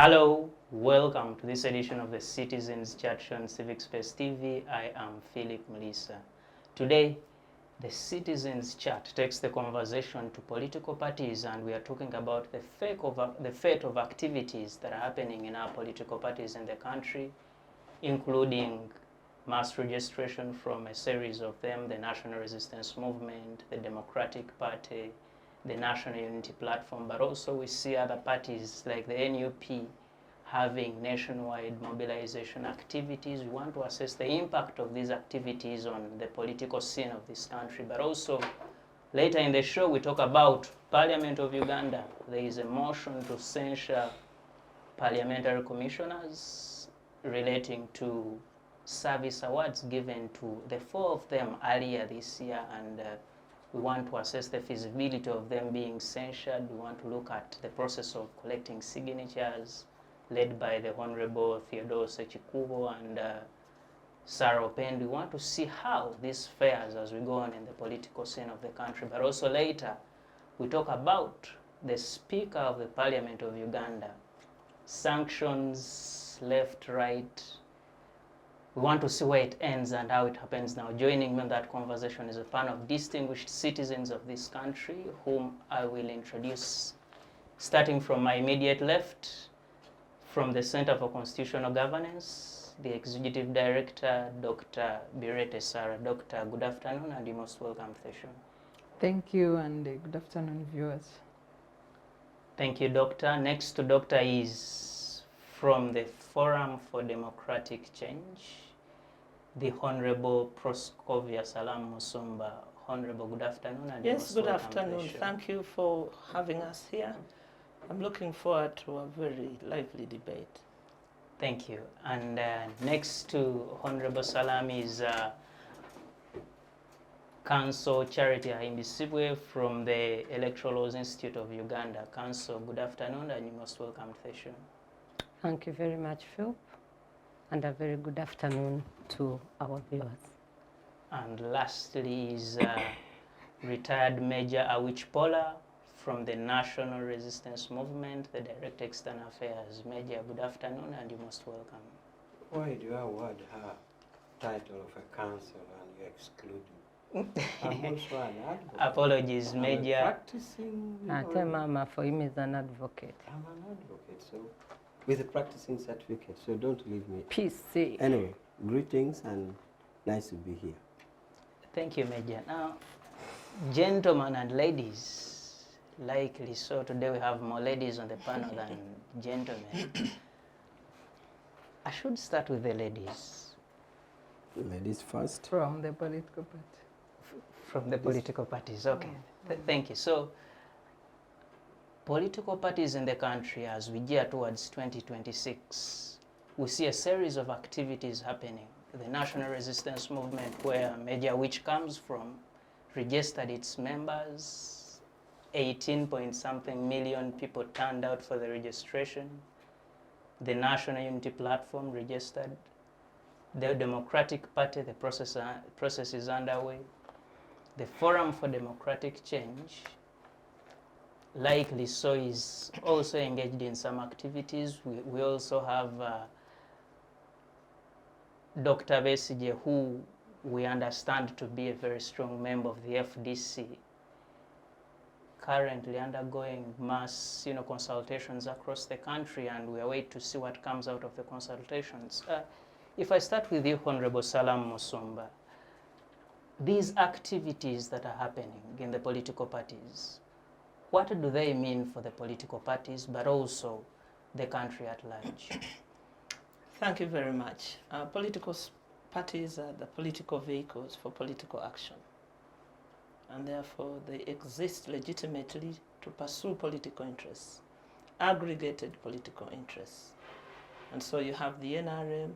Hello, welcome to this edition of the Citizens Chat Show on Civic Space TV. I am Phillip Muliisa. Today, the Citizens Chat takes the conversation to political parties, and we are talking about the fate of activities that are happening in our political parties in the country, including mass registration from a series of them: the National Resistance Movement, the Democratic Party, the National Unity Platform, but also we see other parties like the NUP having nationwide mobilization activities. We want to assess the impact of these activities on the political scene of this country, but also later in the show we talk about Parliament of Uganda. There is a motion to censure parliamentary commissioners relating to service awards given to the 4 of them earlier this year, and we want to assess the feasibility of them being censured. We want to look at the process of collecting signatures led by the Honorable Theodore Sechikubo and Sarah Opendi. We want to see how this fares as we go on in the political scene of the country. But also later, we talk about the Speaker of the Parliament of Uganda. Sanctions, left, right. We want to see where it ends and how it happens now. Joining me in that conversation is a panel of distinguished citizens of this country, whom I will introduce, starting from my immediate left, from the Center for Constitutional Governance, the Executive Director, Dr. Bireete Sarah. Doctor, good afternoon, and you're most welcome to the show. Thank you, and good afternoon, viewers. Thank you, Doctor. Next to Doctor is from the Forum for Democratic Change, the Honorable Proscovia, Salaamu, Musumba. Honorable, good afternoon. And yes, good afternoon. Thank you for having us here. I'm looking forward to a very lively debate. Thank you. And next to Honorable Salaamu is Council Charity Ahimbisibwe from the Electoral Institute of Uganda. Council, good afternoon, and you're most welcome to the show. Thank you very much, Phil, and a very good afternoon to our viewers. And lastly is retired Major Awich Pollar from the National Resistance Movement, the Director External Affairs. Major, good afternoon, and you're most welcome. Why do you award her title of a council and you exclude me? I'm also an advocate. Apologies, Major. I'm practicing. Mama, for him is an advocate. I'm an advocate, so with a practicing certificate, so don't leave me. PC. Anyway, greetings and nice to be here. Thank you, Major. Now, gentlemen and ladies, likely so today we have more ladies on the panel than gentlemen. I should start with the ladies. Ladies first. From the political party. From the political parties, okay. Thank you. So, political parties in the country, as we gear towards 2026, we see a series of activities happening. The National Resistance Movement, where Major Awich comes from, registered its members. 18-point-something million people turned out for the registration. The National Unity Platform registered. The Democratic Party, the process is underway. The Forum for Democratic Change, likely so, is also engaged in some activities. We also have Dr. Besigye, who we understand to be a very strong member of the FDC, currently undergoing mass consultations across the country, and we await to see what comes out of the consultations. If I start with you, Honorable Salaamu Musumba, these activities that are happening in the political parties, what do they mean for the political parties, but also the country at large? Thank you very much. Political parties are the political vehicles for political action, and therefore they exist legitimately to pursue political interests, aggregated political interests. And so you have the NRM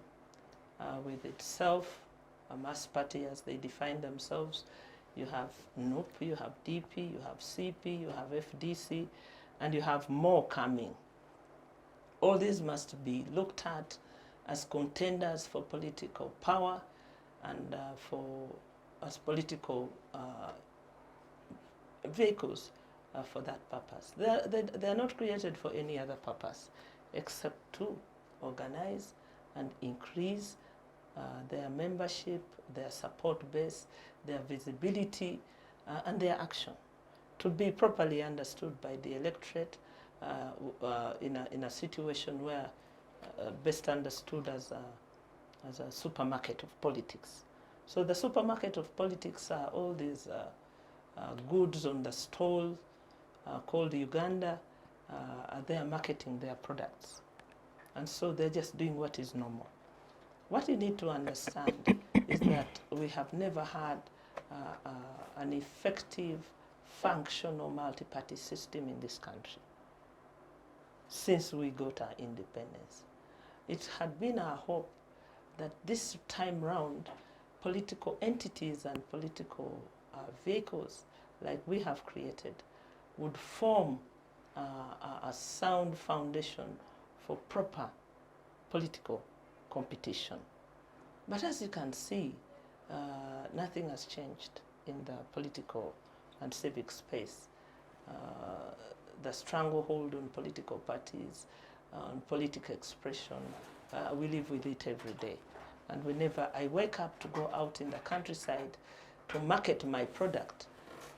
with itself, a mass party as they define themselves. You have NUP, you have DP, you have CP, you have FDC, and you have more coming. All these must be looked at as contenders for political power and as political vehicles for that purpose. They are not created for any other purpose. except to organize and increase their membership, their support base, their visibility, and their action to be properly understood by the electorate in a situation where best understood as a supermarket of politics. So the supermarket of politics are all these goods on the stall called Uganda. They are marketing their products. And so they're just doing what is normal. What you need to understand is that we have never had an effective, functional multi-party system in this country since we got our independence. It had been our hope that this time round, political entities and political vehicles like we have created would form a sound foundation for proper political competition. But as you can see, nothing has changed in the political and civic space. The stranglehold on political parties, on political expression, we live with it every day. And whenever I wake up to go out in the countryside to market my product,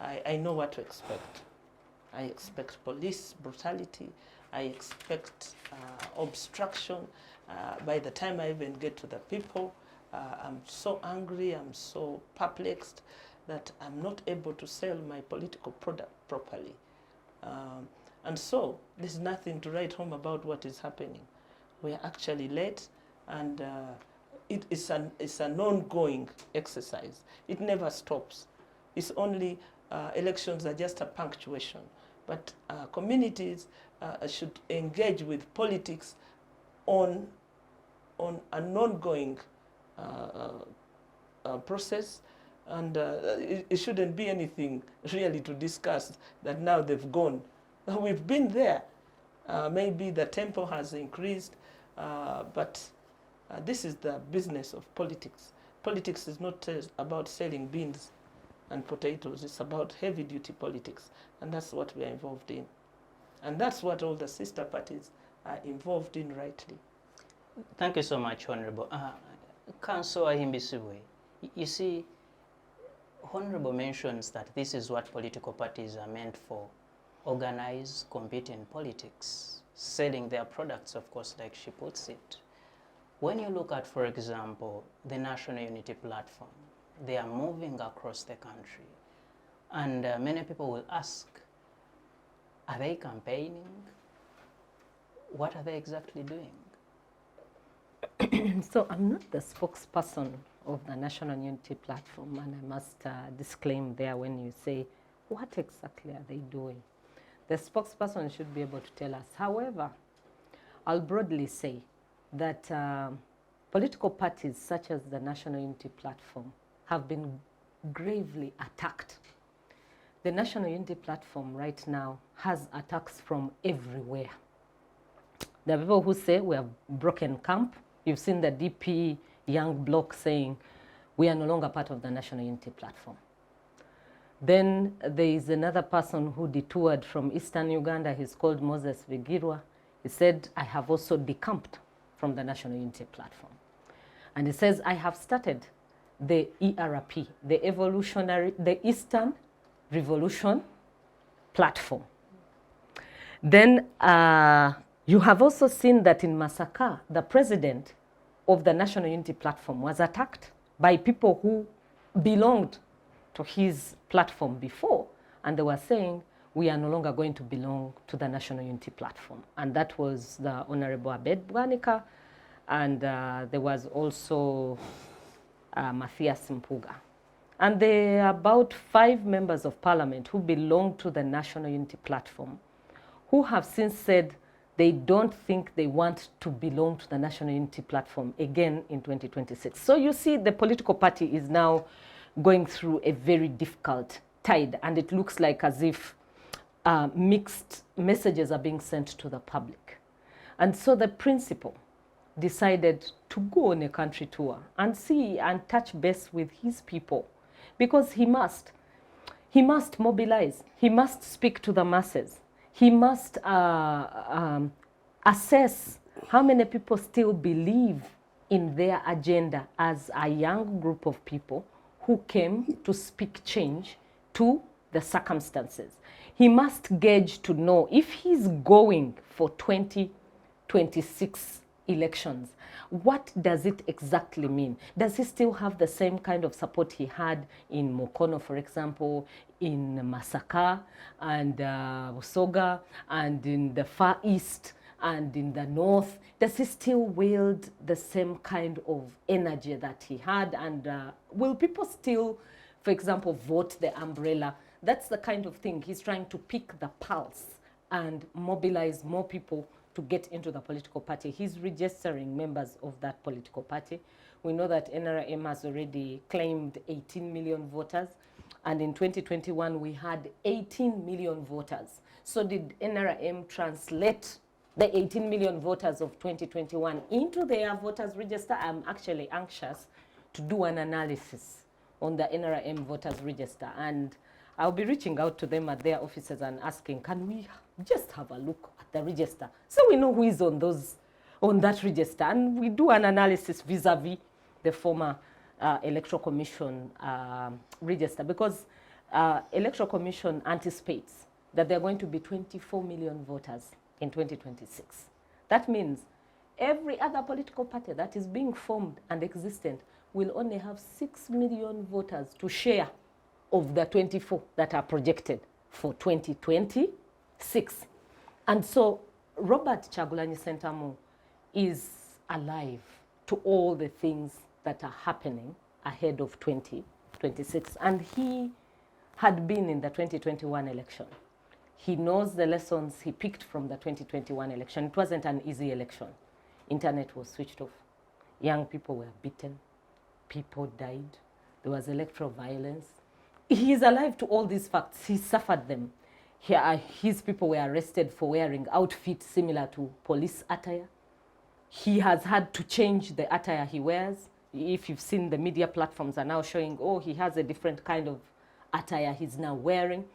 I know what to expect. I expect police brutality. I expect obstruction. By the time I even get to the people, I'm so angry, I'm so perplexed that I'm not able to sell my political product properly. And so there's nothing to write home about what is happening. We're actually late, and it's an ongoing exercise. It never stops. It's only elections are just a punctuation. But communities should engage with politics on an ongoing process, and it shouldn't be anything really to discuss that now they've gone. We've been there. Maybe the tempo has increased, but this is the business of politics. Politics is not about selling beans and potatoes. It's about heavy-duty politics, and that's what we are involved in. And that's what all the sister parties are involved in rightly. Thank you so much, Honorable. Councillor Ahimbisibwe, you see, Honorable mentions that this is what political parties are meant for: organize, compete in politics, selling their products, of course, like she puts it. When you look at, for example, the National Unity Platform, they are moving across the country. And many people will ask, are they campaigning? What are they exactly doing? So I'm not the spokesperson of the National Unity Platform, and I must disclaim there when you say, what exactly are they doing? The spokesperson should be able to tell us. However, I'll broadly say that political parties such as the National Unity Platform have been gravely attacked. The National Unity Platform right now has attacks from everywhere. There are people who say we have broken camp. You've seen the DP young bloc saying we are no longer part of the National Unity Platform. Then there is another person who detoured from Eastern Uganda. He's called Moses Vigirwa. He said, I have also decamped from the National Unity Platform. And he says, I have started the ERP, the Eastern Revolution Platform. Then you have also seen that in Masaka, the president of the National Unity Platform was attacked by people who belonged to his platform before, and they were saying, we are no longer going to belong to the National Unity Platform. And that was the Honorable Abed Bwanika, and there was also Matthias Mpuga. And there are about 5 members of parliament who belong to the National Unity Platform who have since said they don't think they want to belong to the National Unity Platform again in 2026. So you see, the political party is now going through a very difficult tide, and it looks like as if mixed messages are being sent to the public. And so the principal decided to go on a country tour and see and touch base with his people, because he must mobilize, he must speak to the masses, he must assess how many people still believe in their agenda as a young group of people who came to speak change to the circumstances. He must gauge to know if he's going for 2026 elections, what does it exactly mean? Does he still have the same kind of support he had in Mukono, for example, in Masaka and Busoga, and in the Far East and in the North? Does he still wield the same kind of energy that he had? And will people still, for example, vote the umbrella? That's the kind of thing he's trying to pick the pulse and mobilize more people to get into the political party. He's registering members of that political party. We know that NRM has already claimed 18 million voters, and in 2021 we had 18 million voters. So did NRM translate the 18 million voters of 2021 into their voters register? I'm actually anxious to do an analysis on the NRM voters register, and I'll be reaching out to them at their offices and asking, can we just have a look at the register so we know who is on that register, and we do an analysis vis-a-vis the former Electoral Commission register, because Electoral Commission anticipates that there are going to be 24 million voters in 2026. That means every other political party that is being formed and existent will only have 6 million voters to share of the 24 that are projected for 2026. And so Robert Kyagulanyi Ssentamu is alive to all the things that are happening ahead of 2026. And he had been in the 2021 election. He knows the lessons he picked from the 2021 election. It wasn't an easy election. Internet was switched off. Young people were beaten. People died. There was electoral violence. He is alive to all these facts. He suffered them. His people were arrested for wearing outfits similar to police attire. He has had to change the attire he wears. If you've seen, the media platforms are now showing, oh, he has a different kind of attire he's now wearing.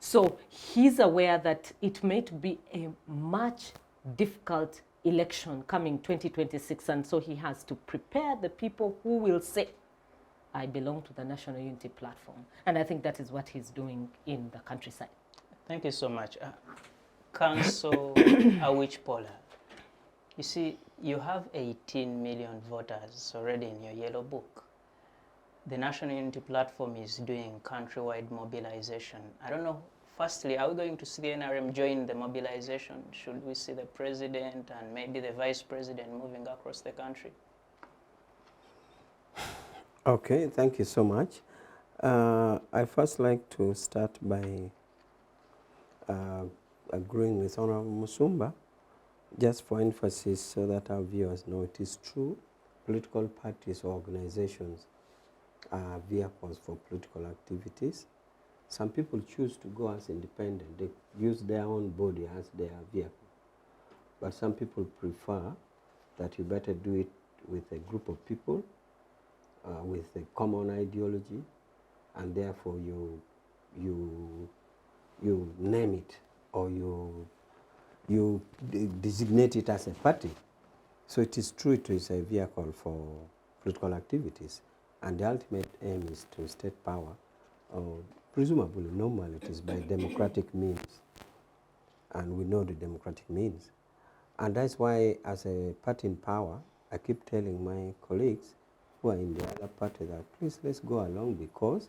So he's aware that it might be a much difficult election coming 2026, and so he has to prepare the people who will say, I belong to the National Unity Platform. And I think that is what he's doing in the countryside. Thank you so much. Council Awich Pollar, you see, you have 18 million voters already in your yellow book. The National Unity Platform is doing countrywide mobilization. I don't know, firstly, are we going to see the NRM join the mobilization? Should we see the president and maybe the vice president moving across the country? Okay, thank you so much. I first like to start by agreeing with Honorable Musumba, just for emphasis so that our viewers know it is true. Political parties or organizations are vehicles for political activities. Some people choose to go as independent. They use their own body as their vehicle. But some people prefer that you better do it with a group of people with a common ideology, and therefore you name it, or you designate it as a party. So it is true, it is a vehicle for political activities, and the ultimate aim is to state power, presumably, normally it is by democratic means, and we know the democratic means. And that's why, as a party in power, I keep telling my colleagues who are in the other party that please, let's go along, because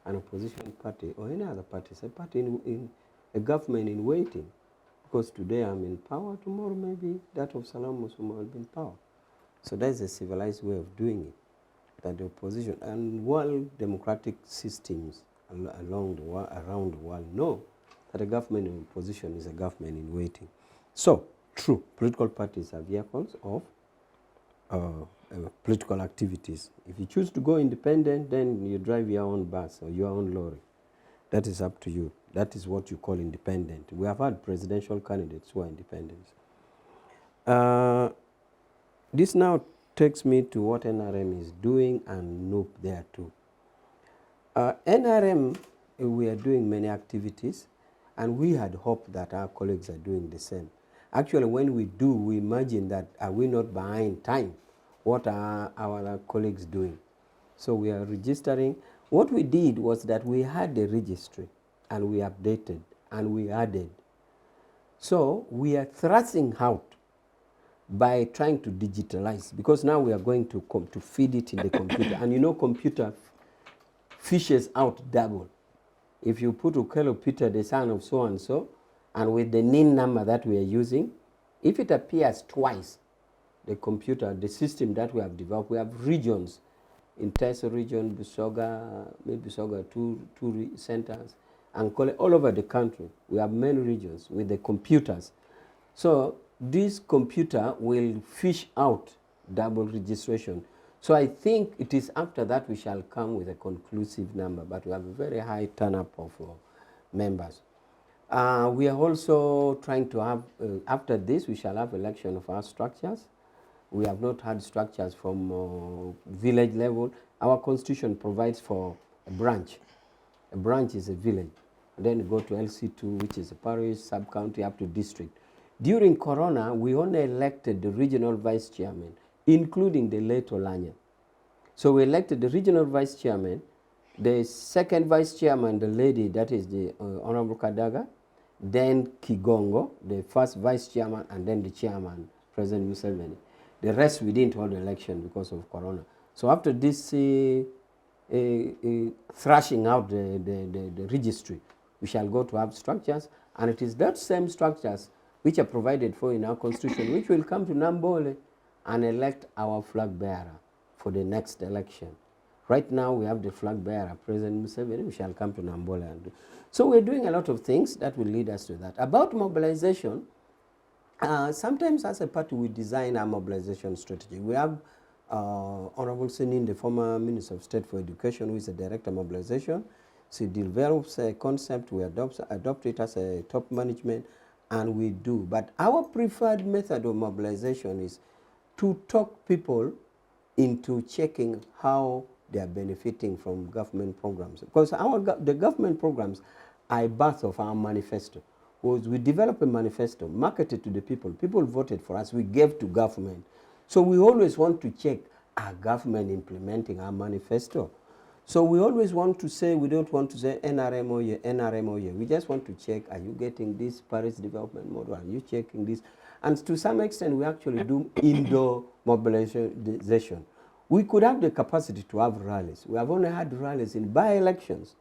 an opposition party or any other party is a party in a government in waiting. Because today I'm in power, tomorrow maybe that of Salaamu Musumba will be in power. So that's a civilized way of doing it, that the opposition and world democratic systems around the world know that a government in opposition is a government in waiting. So, true, political parties are vehicles of political activities. If you choose to go independent, then you drive your own bus or your own lorry. That is up to you. That is what you call independent. We have had presidential candidates who are independent. This now takes me to what NRM is doing, and NUP there too. NRM, we are doing many activities, and we had hoped that our colleagues are doing the same. Actually, when we do, we imagine that are we not behind time? What are our colleagues doing? So we are registering. What we did was that we had a registry and we updated and we added. So we are thrusting out by trying to digitalize, because now we are going to feed it in the computer. And you know, computer fishes out double. If you put Ukelo Peter, the son of so and so, and with the NIN number that we are using, if it appears twice, the computer, the system that we have developed, we have regions, in Teso region, Busoga, maybe Busoga, two centers, and all over the country. We have many regions with the computers. So this computer will fish out double registration. So I think it is after that we shall come with a conclusive number, but we have a very high turn-up of members. We are also trying to have, after this, we shall have election of our structures. We have not had structures from village level. Our constitution provides for a branch. A branch is a village. And then you go to LC2, which is a parish, sub-county, up to district. During Corona, we only elected the regional vice chairman, including the late Olanya. So we elected the regional vice chairman, the second vice chairman, the lady, that is the Honorable Kadaga, then Kigongo, the first vice chairman, and then the chairman, President Museveni. The rest we didn't hold the election because of Corona. So after this thrashing out the registry, we shall go to have structures, and it is that same structures which are provided for in our constitution, which will come to Nambole and elect our flag bearer for the next election. Right now we have the flag bearer, President Museveni. We shall come to Nambole and do. So we're doing a lot of things that will lead us to that. About mobilization, sometimes as a party we design our mobilization strategy. We have Honorable Senin, the former Minister of State for Education, who is the Director of Mobilization. She develops a concept, we adopt it as a top management, and we do. But our preferred method of mobilization is to talk people into checking how they are benefiting from government programs. Because the government programs are a birth of our manifesto. Was we developed a manifesto, marketed to the people. People voted for us. We gave to government. So we always want to check, are government implementing our manifesto? So we always want to say, we don't want to say NRMOye, NRMOye. We just want to check, are you getting this Paris development model? Are you checking this? And to some extent, we actually do indoor mobilization. We could have the capacity to have rallies. We have only had rallies in by-elections.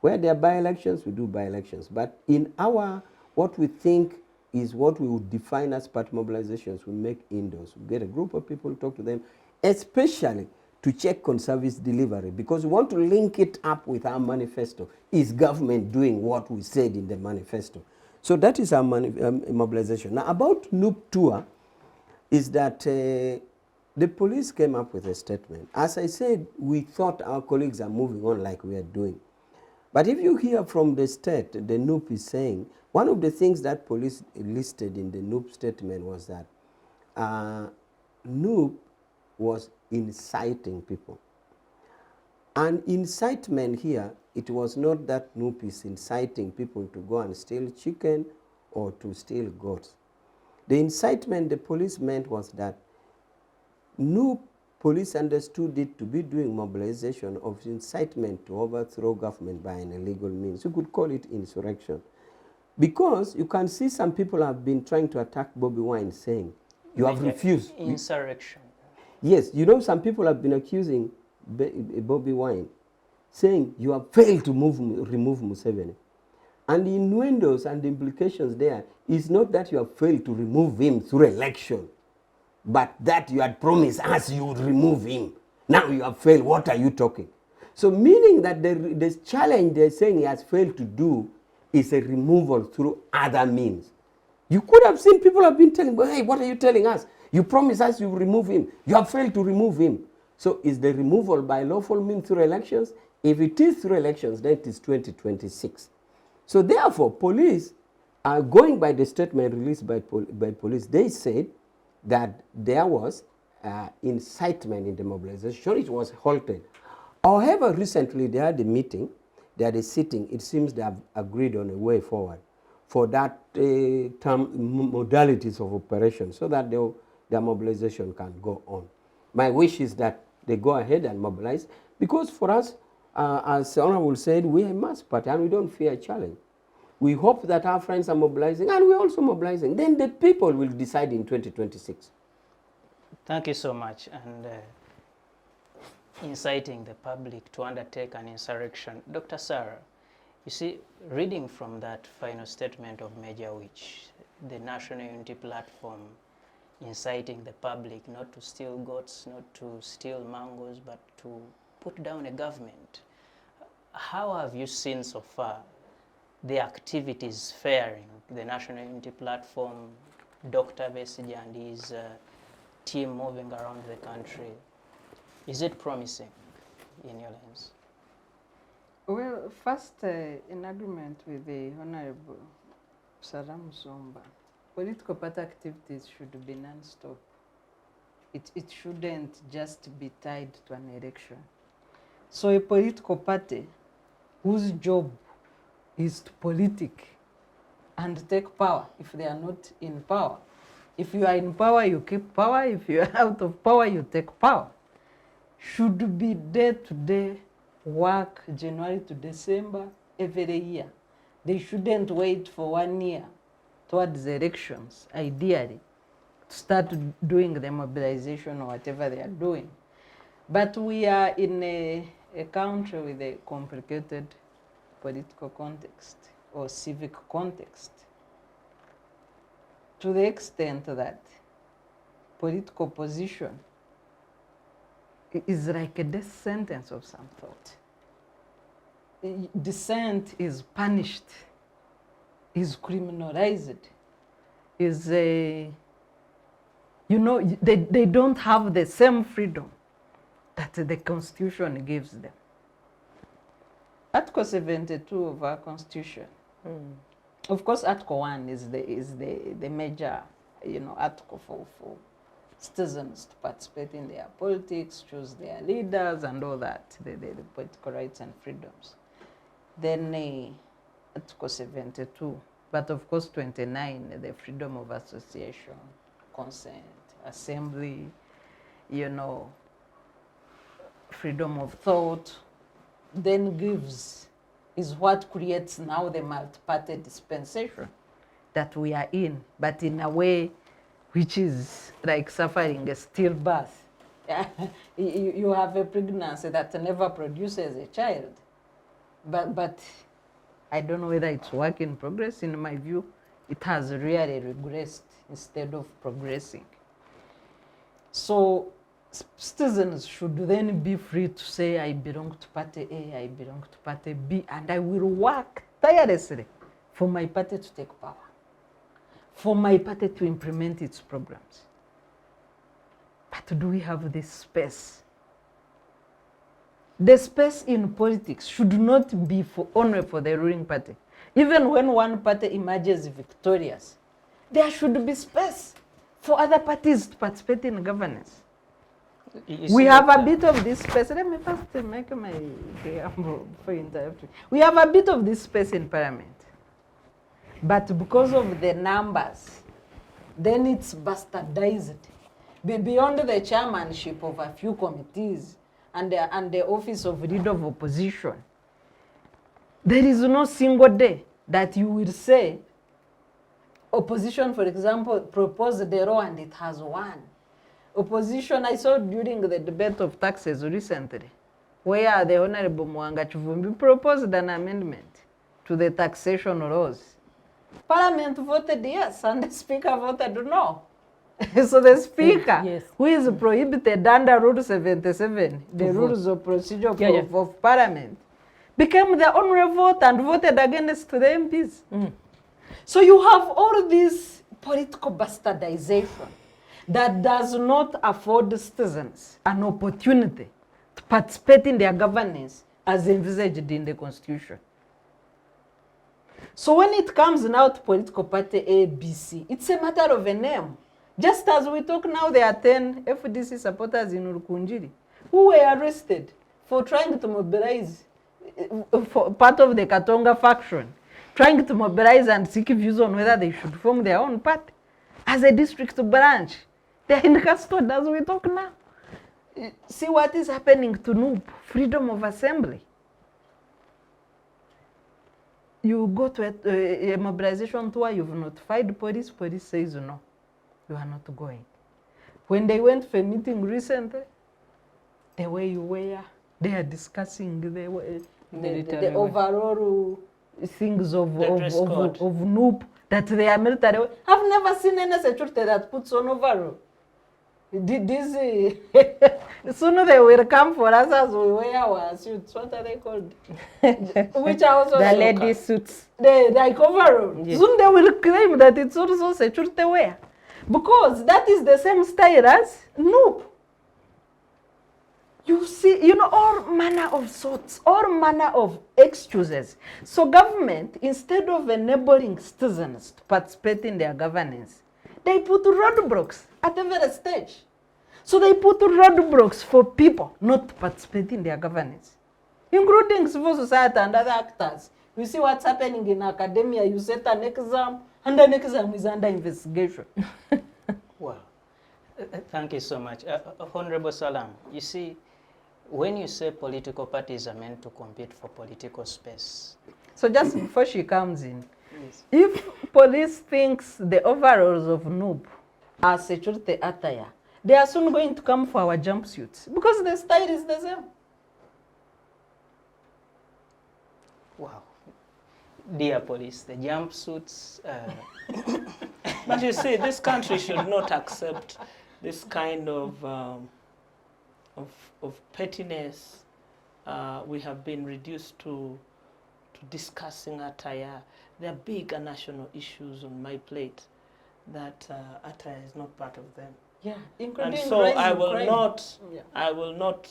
Where there are by-elections, we do by-elections. But in our, what we think is what we would define as party mobilizations, we make indoors. We get a group of people, talk to them, especially to check on service delivery, because we want to link it up with our manifesto. Is government doing what we said in the manifesto? So that is our mobilization. Now about Noob Tour is that the police came up with a statement. As I said, we thought our colleagues are moving on like we are doing. But if you hear from the state, the Noob is saying, one of the things that police listed in the Noob statement was that Noob was inciting people. And incitement here, it was not that Noob is inciting people to go and steal chicken or to steal goats. The incitement the police meant was that Noob police understood it to be doing mobilization of incitement to overthrow government by an illegal means. You could call it insurrection. Because you can see some people have been trying to attack Bobby Wine saying, you have refused. Insurrection. Yes, you know, some people have been accusing Bobby Wine, saying you have failed to remove Museveni. And the innuendos and the implications there is not that you have failed to remove him through election, but that you had promised us you would remove him. Now you have failed. What are you talking? So meaning that the challenge they're saying he has failed to do is a removal through other means. You could have seen people have been telling, hey, what are you telling us? You promised us you remove him. You have failed to remove him. So is the removal by lawful means through elections? If it is through elections, then it is 2026. So therefore, police are going by the statement released by police. They said that there was incitement in the mobilization. It was halted. However, recently they had a meeting, they had a sitting. It seems they have agreed on a way forward for that modalities of operation so that their mobilization can go on. My wish is that they go ahead and mobilize, because for us, as Honorable said, we are a mass party and we don't fear a challenge. We hope that our friends are mobilizing and we're also mobilizing. Then the people will decide in 2026. Thank you so much. And inciting the public to undertake an insurrection. Dr. Sarah, you see, reading from that final statement of Major Awich, the National Unity Platform inciting the public not to steal goats, not to steal mangoes, but to put down a government. How have you seen so far the activities faring, the National Unity Platform, Dr. Besigye and his team moving around the country? Is it promising in your lens? Well, first, in agreement with the Honorable Salaamu Musumba, political party activities should be non-stop. It shouldn't just be tied to an election. So a political party whose job is to politic and take power if they are not in power. If you are in power, you keep power. If you are out of power, you take power. Should be day-to-day work, January to December, every year. They shouldn't wait for 1 year towards the elections, ideally, to start doing the mobilization or whatever they are doing. But we are in a country with a complicated political context or civic context, to the extent that political position is like a death sentence of some sort. Dissent is punished, is criminalized, is they don't have the same freedom that the Constitution gives them. Article 72 of our Constitution. Of course, Article 1 is the major, article for citizens to participate in their politics, choose their leaders, and all that, the political rights and freedoms. Then Article 72, but of course 29, the freedom of association, consent, assembly, freedom of thought, then is what creates now the multi-party dispensation that we are in, but in a way which is like suffering a stillbirth. You have a pregnancy that never produces a child. But I don't know whether it's work in progress. In my view, it has really regressed instead of progressing. So citizens should then be free to say, I belong to party A, I belong to party B, and I will work tirelessly for my party to take power, for my party to implement its programs. But do we have this space? The space in politics should not be only for the ruling party. Even when one party emerges victorious, there should be space for other parties to participate in governance. We have a bit of this space. Let me first make my preamble before you interrupt. We have a bit of this space in Parliament. But because of the numbers, then it's bastardized. Beyond the chairmanship of a few committees and the office of leader of opposition, there is no single day that you will say, opposition, for example, proposed the law and it has won. Opposition, I saw during the debate of taxes recently, where the Honorable Mwanga Chuvumbi proposed an amendment to the taxation laws. Parliament voted yes, and the Speaker voted no. So the Speaker, yes, who is prohibited under Rule 77, the rules of procedure of Parliament, became the only vote and voted against the MPs. So you have all this political bastardization that does not afford citizens an opportunity to participate in their governance as envisaged in the Constitution. So when it comes now to political party A, B, C, it's a matter of a name. Just as we talk now, there are 10 FDC supporters in Urukunjiri who were arrested for trying to mobilize for part of the Katonga faction, trying to mobilize and seek views on whether they should form their own party as a district branch. They're in custody as we talk now. See what is happening to NUP, freedom of assembly. You go to a mobilization tour, you've notified police, police says no, you are not going. When they went for a meeting recently, the way you were, they are discussing the overall things of NUP, that they are military. I've never seen any security that puts on overall. Sooner they will come for us as we wear our suits. What are they called? Which are also the lady suits. They like overall. Yes. Soon they will claim that it's also security wear. Because that is the same style as NUP. You see, you know, all manner of sorts, all manner of excuses. So government, instead of enabling citizens to participate in their governance, they put roadblocks at every stage. So they put roadblocks for people not to participate in their governance, including civil society and other actors. You see what's happening in academia, you set an exam, and an exam is under investigation. Wow. Thank you so much. Honorable Salaamu, you see, when you say political parties are meant to compete for political space. So just before she comes in, Yes. if police thinks the overalls of NUP are security attire, they are soon going to come for our jumpsuits because the style is the same. Wow. Dear police, the jumpsuits. But you see, this country should not accept this kind of pettiness. We have been reduced to discussing attire. There are bigger national issues on my plate that attire is not part of them. Yeah, including And so rising I will crime. not, Yeah. I will not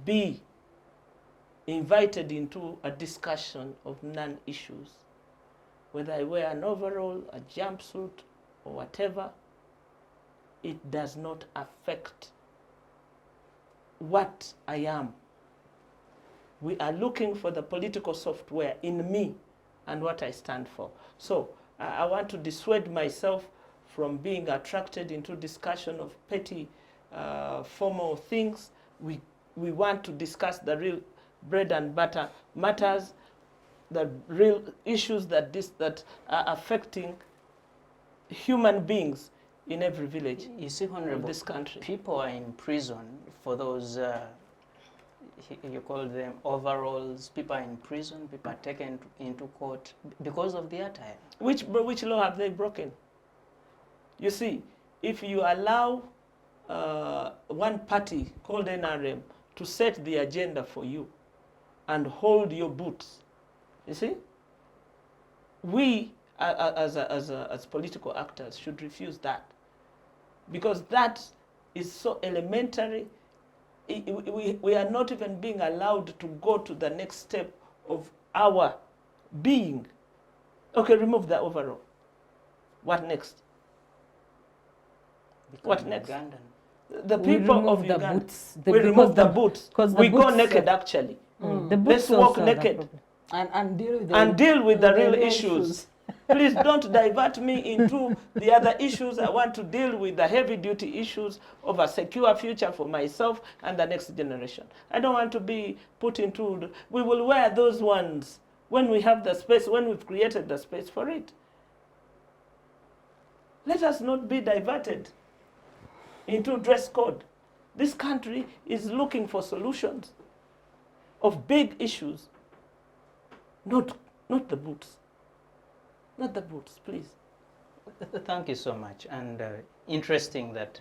be invited into a discussion of non-issues. Whether I wear an overall, a jumpsuit, or whatever, it does not affect what I am. We are looking for the political software in me and what I stand for. So I want to dissuade myself from being attracted into discussion of petty formal things. We want to discuss the real bread and butter matters, the real issues that are affecting human beings in every village You see, of Honorable, this country. people are in prison for those, you call them overalls. People are in prison, people are taken into court because of the attire. Which law have they broken? You see, if you allow one party called NRM to set the agenda for you and hold your boots, you see, we as political actors should refuse that, because that is so elementary. We are not even being allowed to go to the next step of our being. Okay, remove the overall. What next? Become What next? Ugandan. The We people remove of the Uganda. boots. We remove the boots. 'cause the We go boots naked, are- actually. The Let's boots walk also are the naked. problem. And deal with The real issues. Please don't divert me into the other issues. I want to deal with the heavy-duty issues of a secure future for myself and the next generation. I don't want to be put into... We will wear those ones when we have the space, when we've created the space for it. Let us not be diverted into dress code. This country is looking for solutions of big issues, not the boots. Not the boots, please. Thank you so much. And interesting that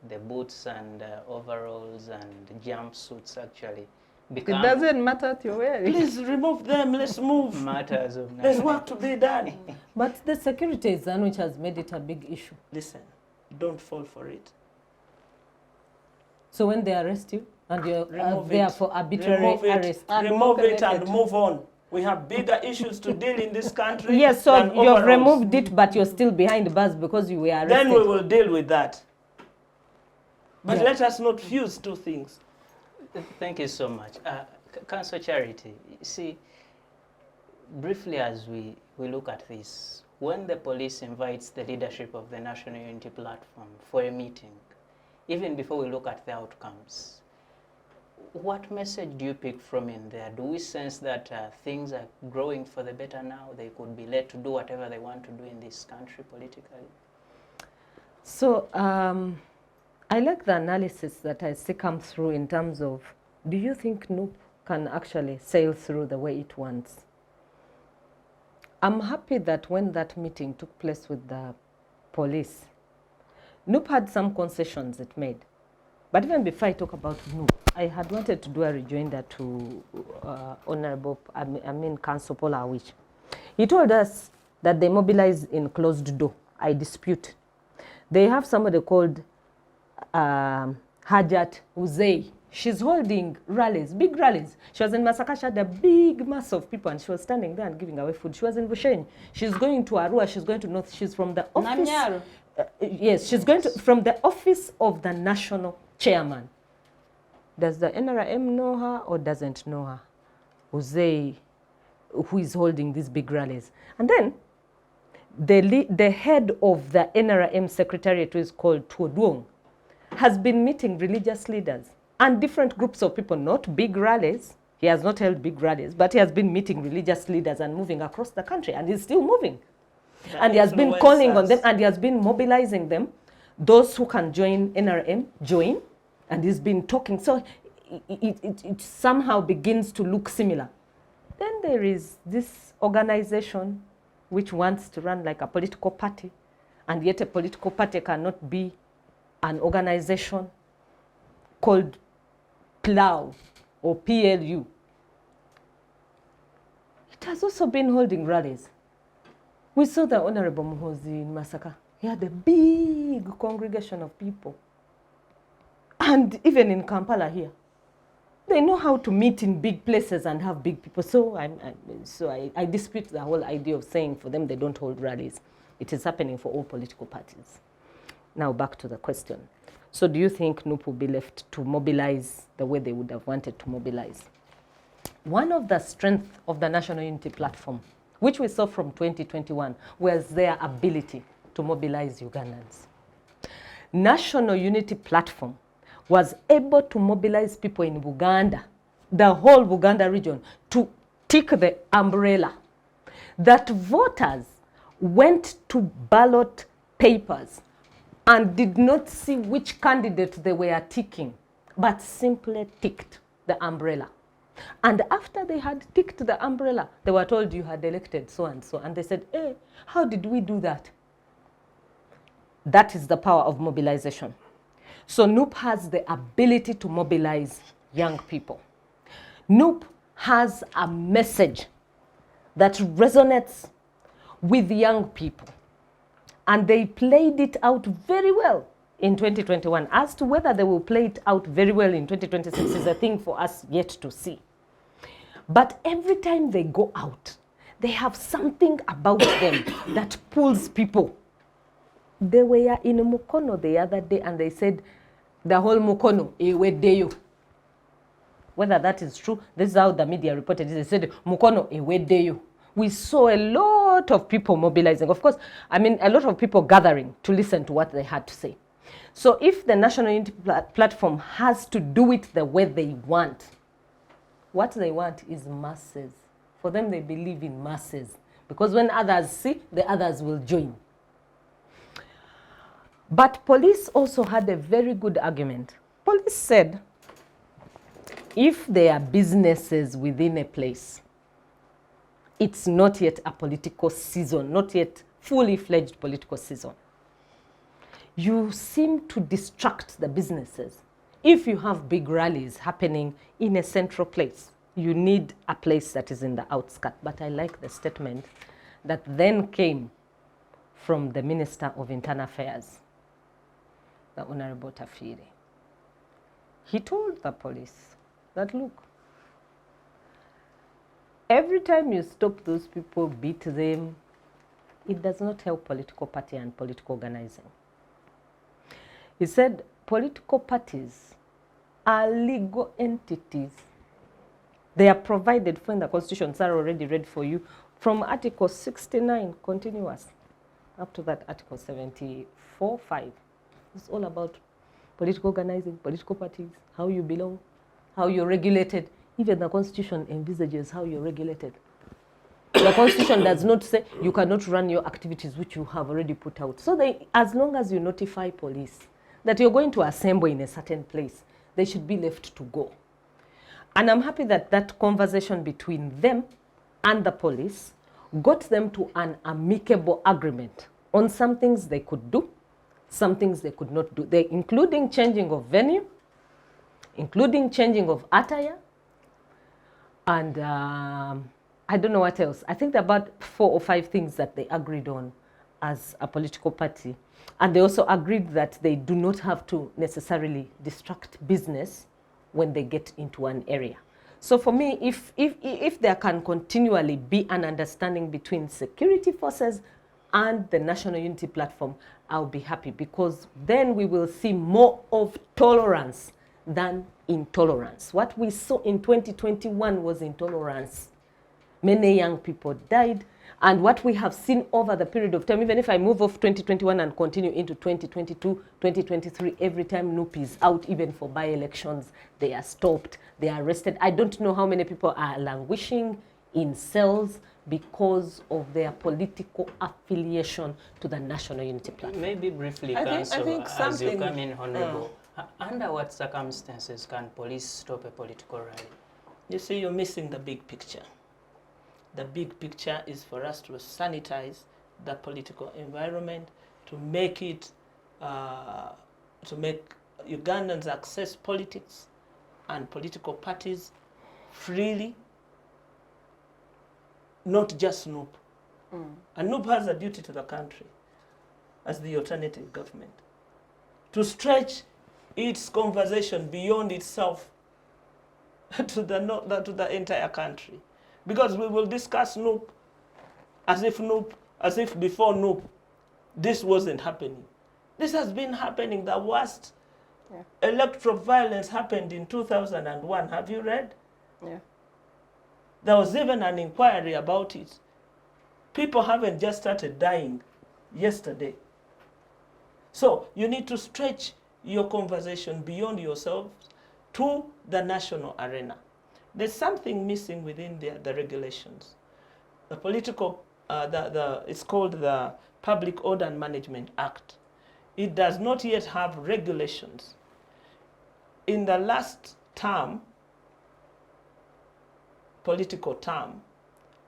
the boots and overalls and jumpsuits actually It become doesn't matter what you're wearing. Please remove them. Let's move. matters of There's national. work to be done. But the security is one which has made it a big issue. Listen, don't fall for it. So when they arrest you and you're Remove there it. for arbitrary Remove it. arrest. And Remove walk it and naked. move on. We have bigger issues to deal in this country. Yes, so than you've overalls. removed it, but you're still behind bars because you were arrested. Then we will deal with that. But Yeah. let us not fuse two things. Thank you so much. Council Charity, see, briefly, as we look at this, when the police invites the leadership of the National Unity Platform for a meeting, even before we look at the outcomes, what message do you pick from in there? Do we sense that things are growing for the better now? They could be let to do whatever they want to do in this country politically? So I like the analysis that I see come through in terms of, do you think NUP can actually sail through the way it wants? I'm happy that when that meeting took place with the police, NUP had some concessions it made. But even before I talk about NUP, I had wanted to do a rejoinder to Honorable, Council Pollar Awich. He told us that they mobilize in closed door. I dispute. They have somebody called Hajat Uzei. She's holding rallies, big rallies. She was in Masaka, she had a big mass of people, and she was standing there and giving away food. She was in Bushenyi. She's going to Arua, she's going to North. She's from the office. Yes, she's going to, from the office of the national chairman. Does the NRM know her or doesn't know her? Uzei, who is holding these big rallies. And then the head of the NRM secretariat, who is called Tuoduong, has been meeting religious leaders and different groups of people, not big rallies. He has not held big rallies, but he has been meeting religious leaders and moving across the country, and he's still moving. And he has been calling on them, and he has been mobilizing them. Those who can join NRM, join, and he's been talking. So it somehow begins to look similar. Then there is this organization which wants to run like a political party, and yet a political party cannot be an organization called PLAU or PLU. It has also been holding rallies. We saw the Honorable Muhozi in Masaka. He had a big congregation of people. And even in Kampala here, they know how to meet in big places and have big people. So I dispute the whole idea of saying for them they don't hold rallies. It is happening for all political parties. Now back to the question. So do you think NUP will be left to mobilize the way they would have wanted to mobilize? One of the strengths of the National Unity Platform, which we saw from 2021, was their ability to mobilize Ugandans. National Unity Platform was able to mobilize people in Uganda, the whole Uganda region, to take the umbrella that voters went to ballot papers and did not see which candidate they were ticking, but simply ticked the umbrella. And after they had ticked the umbrella, they were told you had elected so and so. And they said, hey, how did we do that? That is the power of mobilization. So NUP has the ability to mobilize young people. NUP has a message that resonates with young people. And they played it out very well in 2021. As to whether they will play it out very well in 2026 is a thing for us yet to see. But every time they go out, they have something about them that pulls people. They were in Mukono the other day and they said, the whole Mukono, ewedeyo. Whether that is true, this is how the media reported it. They said, Mukono, ewedeyo. We saw a lot of people mobilizing. Of course, I mean, a lot of people gathering to listen to what they had to say. So if the National Unity Platform has to do it the way they want, what they want is masses. For them, they believe in masses. Because when others see, the others will join. But police also had a very good argument. Police said, if there are businesses within a place, it's not yet a political season, not yet fully fledged political season. You seem to distract the businesses. If you have big rallies happening in a central place, you need a place that is in the outskirts. But I like the statement that then came from the Minister of Internal Affairs, the Honorable Tafiri. He told the police that, look, every time you stop those people, beat them, it does not help political party and political organizing. He said political parties are legal entities. They are provided for in the Constitution. Sarah already read for you from Article 69 continuous up to that Article 74(5). It's all about political organizing, political parties, how you belong, how you're regulated. Even the Constitution envisages how you're regulated. The Constitution does not say you cannot run your activities which you have already put out. So as long as you notify police that you're going to assemble in a certain place, they should be left to go. And I'm happy that that conversation between them and the police got them to an amicable agreement on some things they could do, some things they could not do, including changing of venue, including changing of attire, and I don't know what else. I think there are about 4 or 5 things that they agreed on as a political party. And they also agreed that they do not have to necessarily distract business when they get into an area. So for me, if there can continually be an understanding between security forces and the National Unity Platform, I'll be happy, because then we will see more of tolerance than intolerance. What we saw in 2021 was intolerance. Many young people died. And what we have seen over the period of time, even if I move off 2021 and continue into 2022, 2023, every time NUP is out, even for by-elections, they are stopped, they are arrested. I don't know how many people are languishing in cells because of their political affiliation to the National Unity Platform. Maybe briefly, I think as you come in, Honorable, under what circumstances can police stop a political rally? You see, you're missing the big picture. The big picture is for us to sanitize the political environment, to make it, to make Ugandans access politics and political parties freely, not just NUP. And NUP has a duty to the country as the alternative government to stretch its conversation beyond itself to the entire country. Because we will discuss NUP as if before NUP this wasn't happening. This has been happening. The worst electoral violence happened in 2001. Have you read? Yeah. There was even an inquiry about it. People haven't just started dying yesterday. So you need to stretch your conversation beyond yourselves to the national arena. There's something missing within the regulations. The political, it's called the Public Order and Management Act. It does not yet have regulations. In the last term, political term,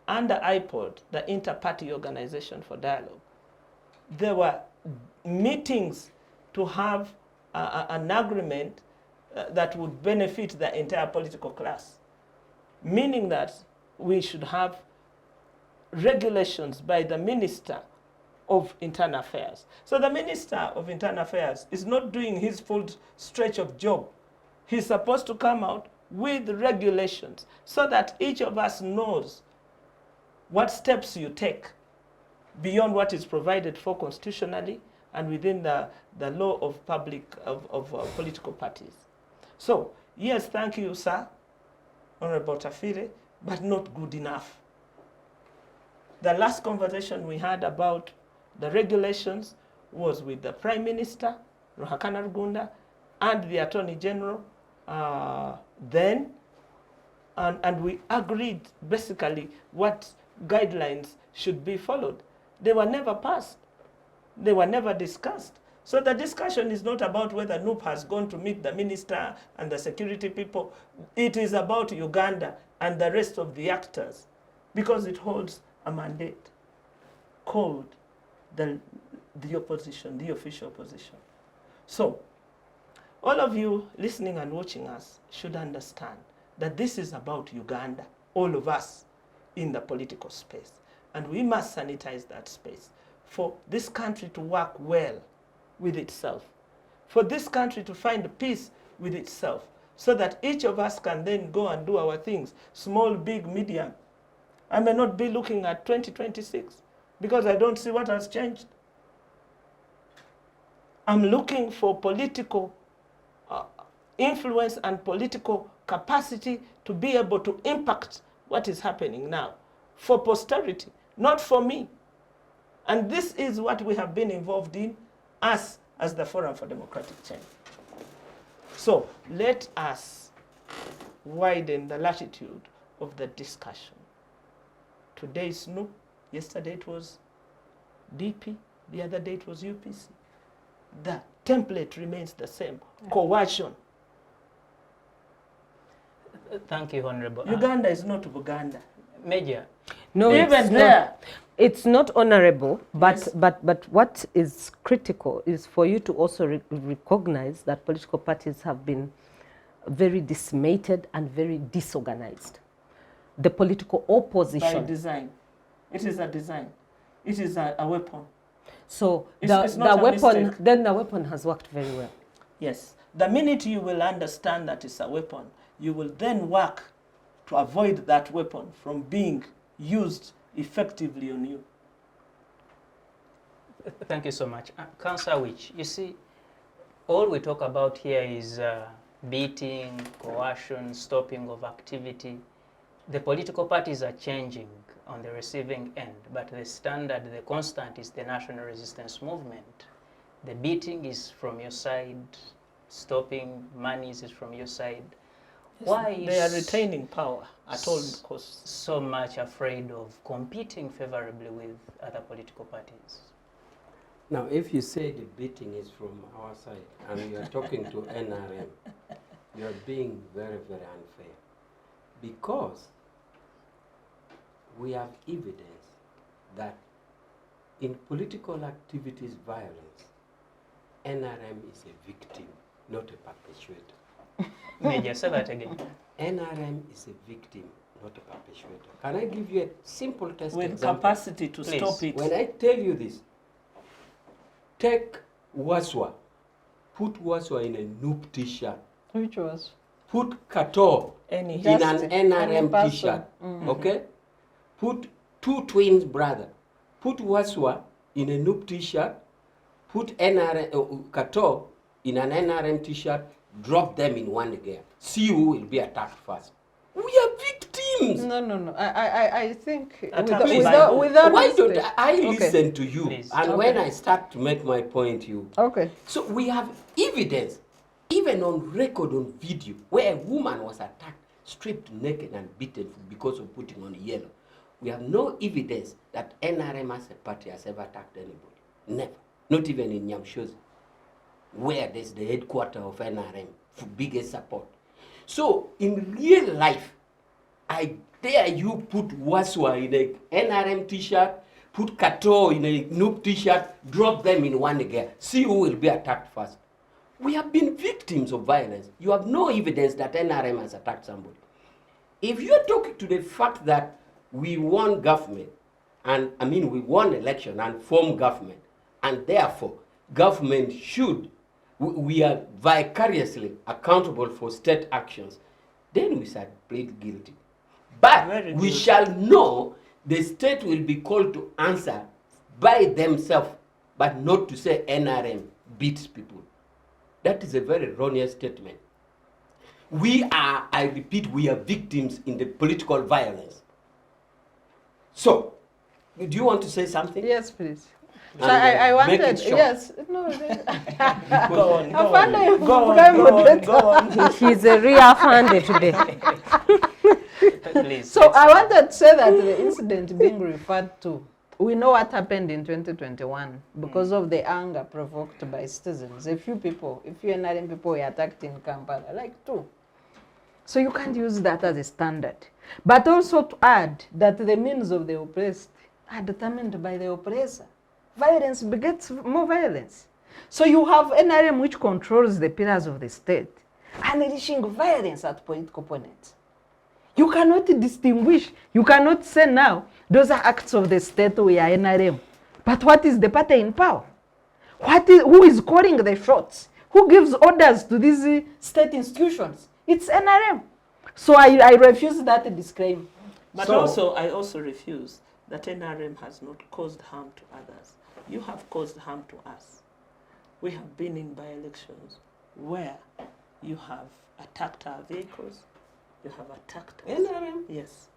under IPOD, the Inter-Party Organization for Dialogue, there were meetings to have an agreement that would benefit the entire political class. Meaning that we should have regulations by the Minister of Internal Affairs. So the Minister of Internal Affairs is not doing his full stretch of job. He's supposed to come out with regulations so that each of us knows what steps you take beyond what is provided for constitutionally and within the law of political parties. So, yes, thank you, sir, Honorable Tafire, but not good enough. The last conversation we had about the regulations was with the Prime Minister, Ruhakana Rugunda, and the Attorney General then, and we agreed basically what guidelines should be followed. They were never passed. They were never discussed. So the discussion is not about whether NUP has gone to meet the minister and the security people. It is about Uganda and the rest of the actors, because it holds a mandate called the opposition, the official opposition. So all of you listening and watching us should understand that this is about Uganda, all of us in the political space. And we must sanitize that space for this country to work well with itself, for this country to find peace with itself, so that each of us can then go and do our things, small, big, medium. I may not be looking at 2026 because I don't see what has changed. I'm looking for political influence and political capacity to be able to impact what is happening now. for posterity, not for me. And this is what we have been involved in, us as the Forum for Democratic Change. So let us widen the latitude of the discussion. Today is SNUP, yesterday it was DP, the other day it was UPC. The template remains the same, coercion. Thank you, Honorable. Uganda is not Buganda. Major, No, Even it's there. not. It's not honorable, but, Yes. but what is critical is for you to also recognize that political parties have been very decimated and very disorganized. The political By opposition. design. It is a design. It is a weapon. So It's the not a weapon, mistake. then the weapon has worked very well. Yes. The minute you will understand that it's a weapon, you will then work to avoid that weapon from being used effectively on you. thank you so much. Councillor Awich, you see, all we talk about here is beating, coercion, stopping of activity. The political parties are changing on the receiving end, but the standard, the constant is the national resistance movement. The beating is from your side, stopping monies is from your side. Why They are is retaining power at all costs. so much afraid of competing favorably with other political parties? Now, if you say the beating is from our side and you are talking to NRM, you are being very, very unfair. Because we have evidence that in political activities violence, NRM is a victim, not a perpetuator. Major, say that again. NRM is a victim, not a perpetuator. Can I give you a simple test With example? capacity to Please. stop it. When I tell you this, take Waswa, put Waswa in a Noop t-shirt, Which was? put Kato Any in Just an any NRM person. t-shirt, Mhm. okay? Put two twins brother, put Waswa in a Noop t-shirt, put Kato in an NRM t-shirt, drop them in one gear. See who will be attacked first. We are victims. No. I think Attack Please, without why mistake. don't I Okay. listen to you? Please. And Okay. when I start to make my point, you. Okay. So we have evidence, even on record, on video, where a woman was attacked, stripped naked and beaten because of putting on yellow. We have no evidence that NRM as a party has ever attacked anybody. Never. Not even in Nyamshozi, where there's the headquarters of NRM for biggest support. So in real life, I dare you put Waswa in a NRM t-shirt, put Kato in a Noop t-shirt, drop them in one gear. See who will be attacked first. We have been victims of violence. You have no evidence that NRM has attacked somebody. If you're talking to the fact that we won government, and I mean we won election and formed government, and therefore government should, we are vicariously accountable for state actions, then we shall plead guilty. But Very we good. shall know the state will be called to answer by themselves, but not to say NRM beats people. That is a very erroneous statement. We are, I repeat, we are victims in the political violence. So, do you want to say something? Yes, please. So And, I make it wanted, short. yes, no. Go on, go found on, you go on, very go on, moderator. go on. He's a real fan today. Please. So I wanted to say that the incident being referred to, we know what happened in 2021 because of the anger provoked by citizens. A few people, a few NRM people were attacked in Kampala, like two. So you can't use that as a standard. But also to add that the means of the oppressed are determined by the oppressor. Violence begets more violence. So you have NRM which controls the pillars of the state, unleashing violence at political opponents. You cannot distinguish. You cannot say now, those are acts of the state, we are NRM. But what is the party in power? Who is calling the shots? Who gives orders to these state institutions? It's NRM. So I refuse that disclaim. But So- also, I also refuse that NRM has not caused harm to others. You have caused harm to us. We have been in by-elections where you have attacked our vehicles, you have attacked us. NRM? Yes.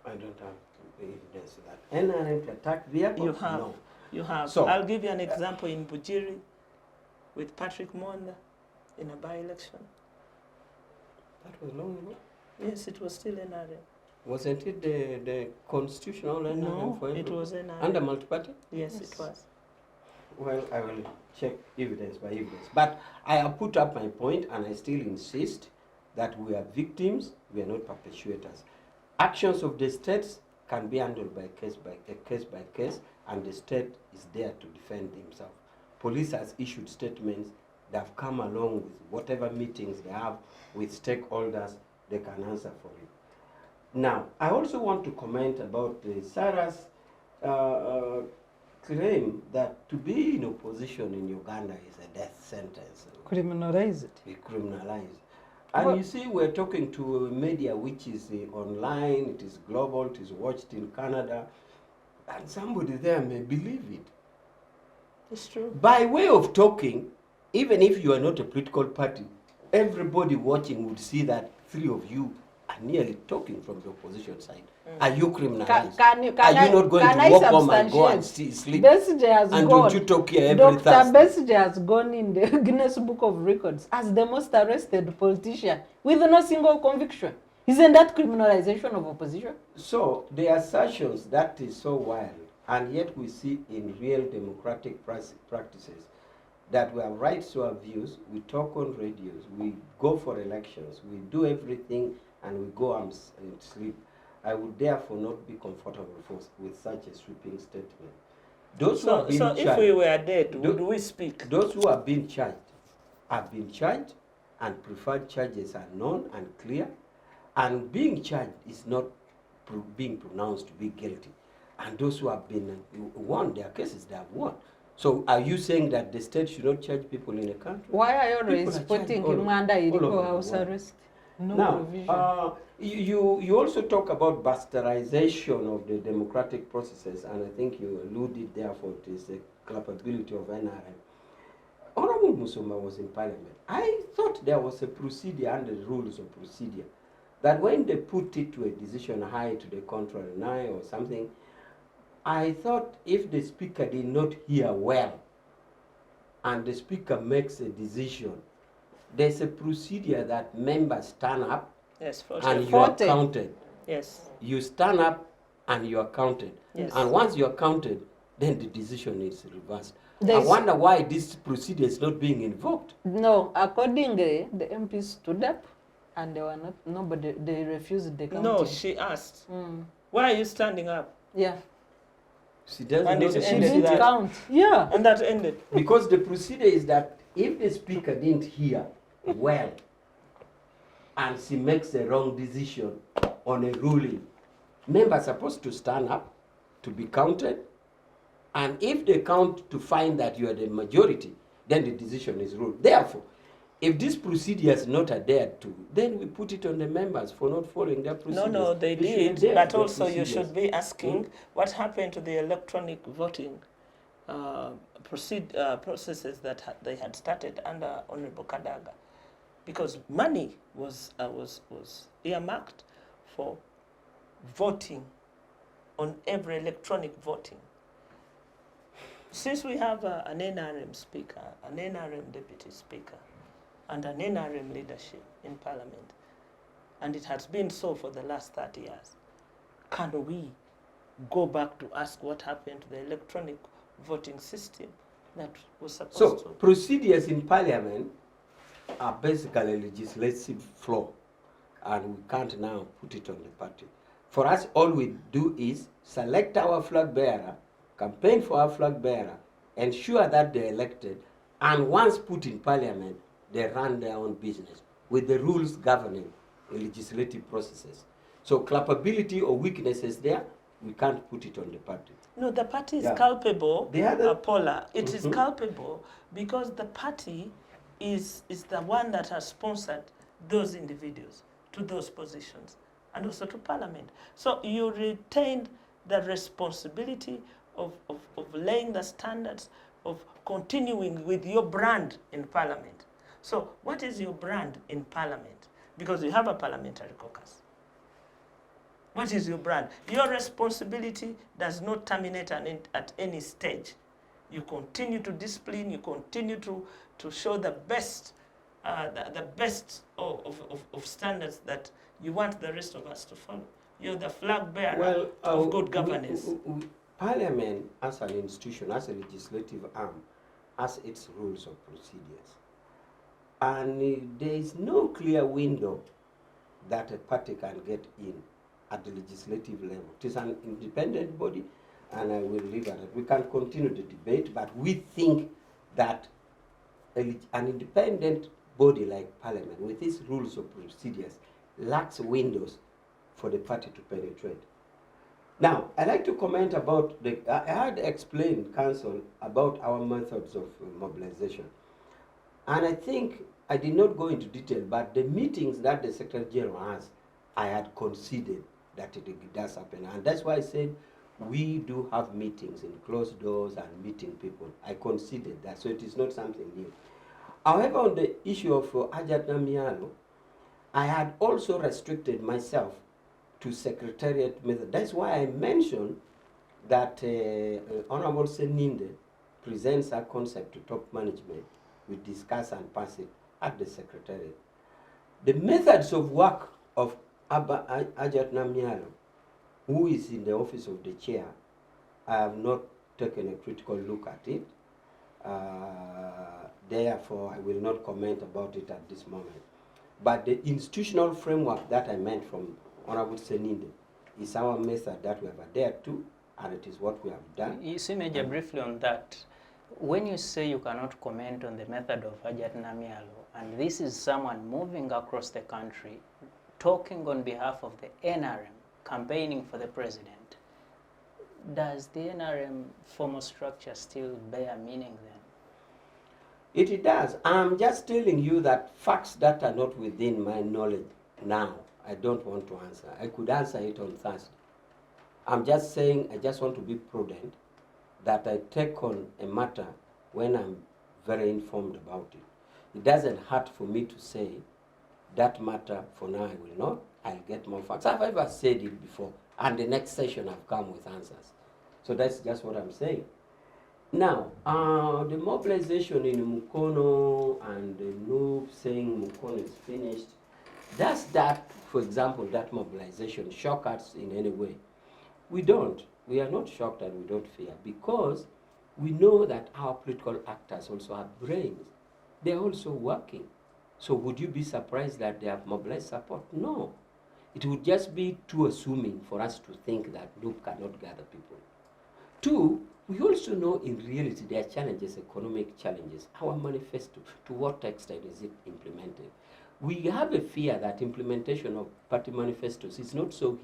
I don't have evidence of that. NRM to attack vehicles? You have. No. You have. So- I'll give you an example in Bujiri with Patrick Monda in a by-election. That was long ago. Yes, it was still NRM. Wasn't it the constitutional NRM No, for it everyone? was NRM. Under multi-party? Yes, Yes. it was. Well, I will check evidence by evidence. But I have put up my point and I still insist that we are victims, we are not perpetuators. Actions of the states can be handled by case by case, and the state is there to defend themselves. Police has issued statements. They have come along with whatever meetings they have with stakeholders, they can answer for it. Now, I also want to comment about Sarah's claim that to be in opposition in Uganda is a death sentence. Criminalize it. Be criminalized. And Well- you see, we're talking to a media which is online, it is global, it is watched in Canada, and somebody there may believe it. It's true. By way of talking, even if you are not a political party, everybody watching would see that three of you are nearly talking from the opposition side. Are you criminalized? Can Are you not going can to I walk home and go and substantiate? sleep? Besigye has And gone. don't you talk here every Dr. Thursday? Besigye has gone in the Guinness Book of Records as the most arrested politician with no single conviction. Isn't that criminalization of opposition? So the assertions that is so wild, and yet we see in real democratic practices that we have rights to our views, we talk on radios, we go for elections, we do everything, and we go and sleep. I would therefore not be comfortable with such a sweeping statement. Those who have been So charged, if we were dead, would we speak? those who have been charged, and preferred charges are known and clear, and being charged is not being pronounced to be guilty. And those who have been won their cases, they have won. So are you saying that the state should not charge people in a country? Why are you always People are putting charged him all under over illegal the house world. arrest? No Now, provision. you also talk about bastardization of the democratic processes, and I think you alluded therefore to the culpability of NRM. Honorable Musumba was in Parliament. I thought there was a procedure under the rules of procedure that when they put it to a decision high to the contrary nigh or something, I thought if the speaker did not hear well and the speaker makes a decision, there's a procedure that members stand up Yes, for and sure. you are 40. counted. Yes. You stand up and you are counted. Yes. And once you are counted, then the decision is reversed. I There's- wonder why this procedure is not being invoked. No, accordingly, the MPs stood up and they were not, nobody, they refused the counting. No, she asked, Mm. why are you standing up? Yeah. She doesn't And know it the She ended procedure. didn't that. count. Yeah. And that ended. Because the procedure is that if the speaker didn't hear well and she makes a wrong decision on a ruling, members are supposed to stand up to be counted, and if they count to find that you are the majority, then the decision is ruled. Therefore, if this procedure is not adhered to, then we put it on the members for not following their No, procedures. no, they should did, adhere but to the also you procedures. should be asking what happened to the electronic voting processes that they had started under Honorable Kadaga, because money was earmarked for voting on every electronic voting. Since we have an NRM speaker, an NRM deputy speaker, and an NRM leadership in Parliament, and it has been so for the last 30 years, can we go back to ask what happened to the electronic voting system that was supposed So, to? procedures in Parliament are basically legislative flow, and we can't now put it on the party. For us, all we do is select our flag bearer, campaign for our flag bearer, ensure that they're elected, and once put in Parliament, they run their own business with the rules governing the legislative processes. So culpability or weaknesses there, we can't put it on the party. No, the party is Yeah. culpable, The other- Pollar. It is Mhm. culpable because the party is the one that has sponsored those individuals to those positions and also to Parliament. So you retained the responsibility of laying the standards, of continuing with your brand in Parliament. So what is your brand in Parliament? Because you have a parliamentary caucus. What is your brand? Your responsibility does not terminate at any stage. You continue to discipline, you continue to show the best, the best of standards that you want the rest of us to follow. You're the flag bearer of good governance. Parliament as an institution, as a legislative arm, has its rules of procedures. And there is no clear window that a party can get in at the legislative level. It is an independent body, and I will leave it at that. We can continue the debate, but we think that an independent body like Parliament, with its rules of procedures, lacks windows for the party to penetrate. Now, I'd like to comment about I had explained, Council, about our methods of mobilization. And I think I did not go into detail, but the meetings that the Secretary General has, I had considered that it does happen. And that's why I said we do have meetings in closed doors and meeting people. I considered that, so it is not something new. However, on the issue of Hajat Namialo, I had also restricted myself to secretariat method. That's why I mentioned that Honorable Seninde presents a concept to top management. We discuss and pass it at the secretariat. The methods of work of Hajat Namialo, who is in the office of the chair, I have not taken a critical look at it. Therefore, I will not comment about it at this moment. But the institutional framework that I meant from Honorable Seninde is our method that we have adhered to, and it is what we have done. You see, Major, briefly on that, when you say you cannot comment on the method of Hajat Namialo, and this is someone moving across the country, talking on behalf of the NRM, campaigning for the president, does the NRM formal structure still bear meaning then? It does. I'm just telling you that facts that are not within my knowledge now, I don't want to answer. I could answer it on Thursday. I'm just saying I just want to be prudent that I take on a matter when I'm very informed about it. It doesn't hurt for me to say that matter for now I will not. I'll get more facts. I've ever said it before, and the next session I've come with answers. So that's just what I'm saying. Now, the mobilization in Mukono and the Noob saying Mukono is finished, does that, for example, that mobilization shock us in any way? We don't. We are not shocked and we don't fear, because we know that our political actors also have brains. They're also working. So would you be surprised that they have mobilized support? No. It would just be too assuming for us to think that Noob cannot gather people. Two, we also know in reality there are challenges, economic challenges. Our manifesto, to what extent is it implemented? We have a fear that implementation of party manifestos is not so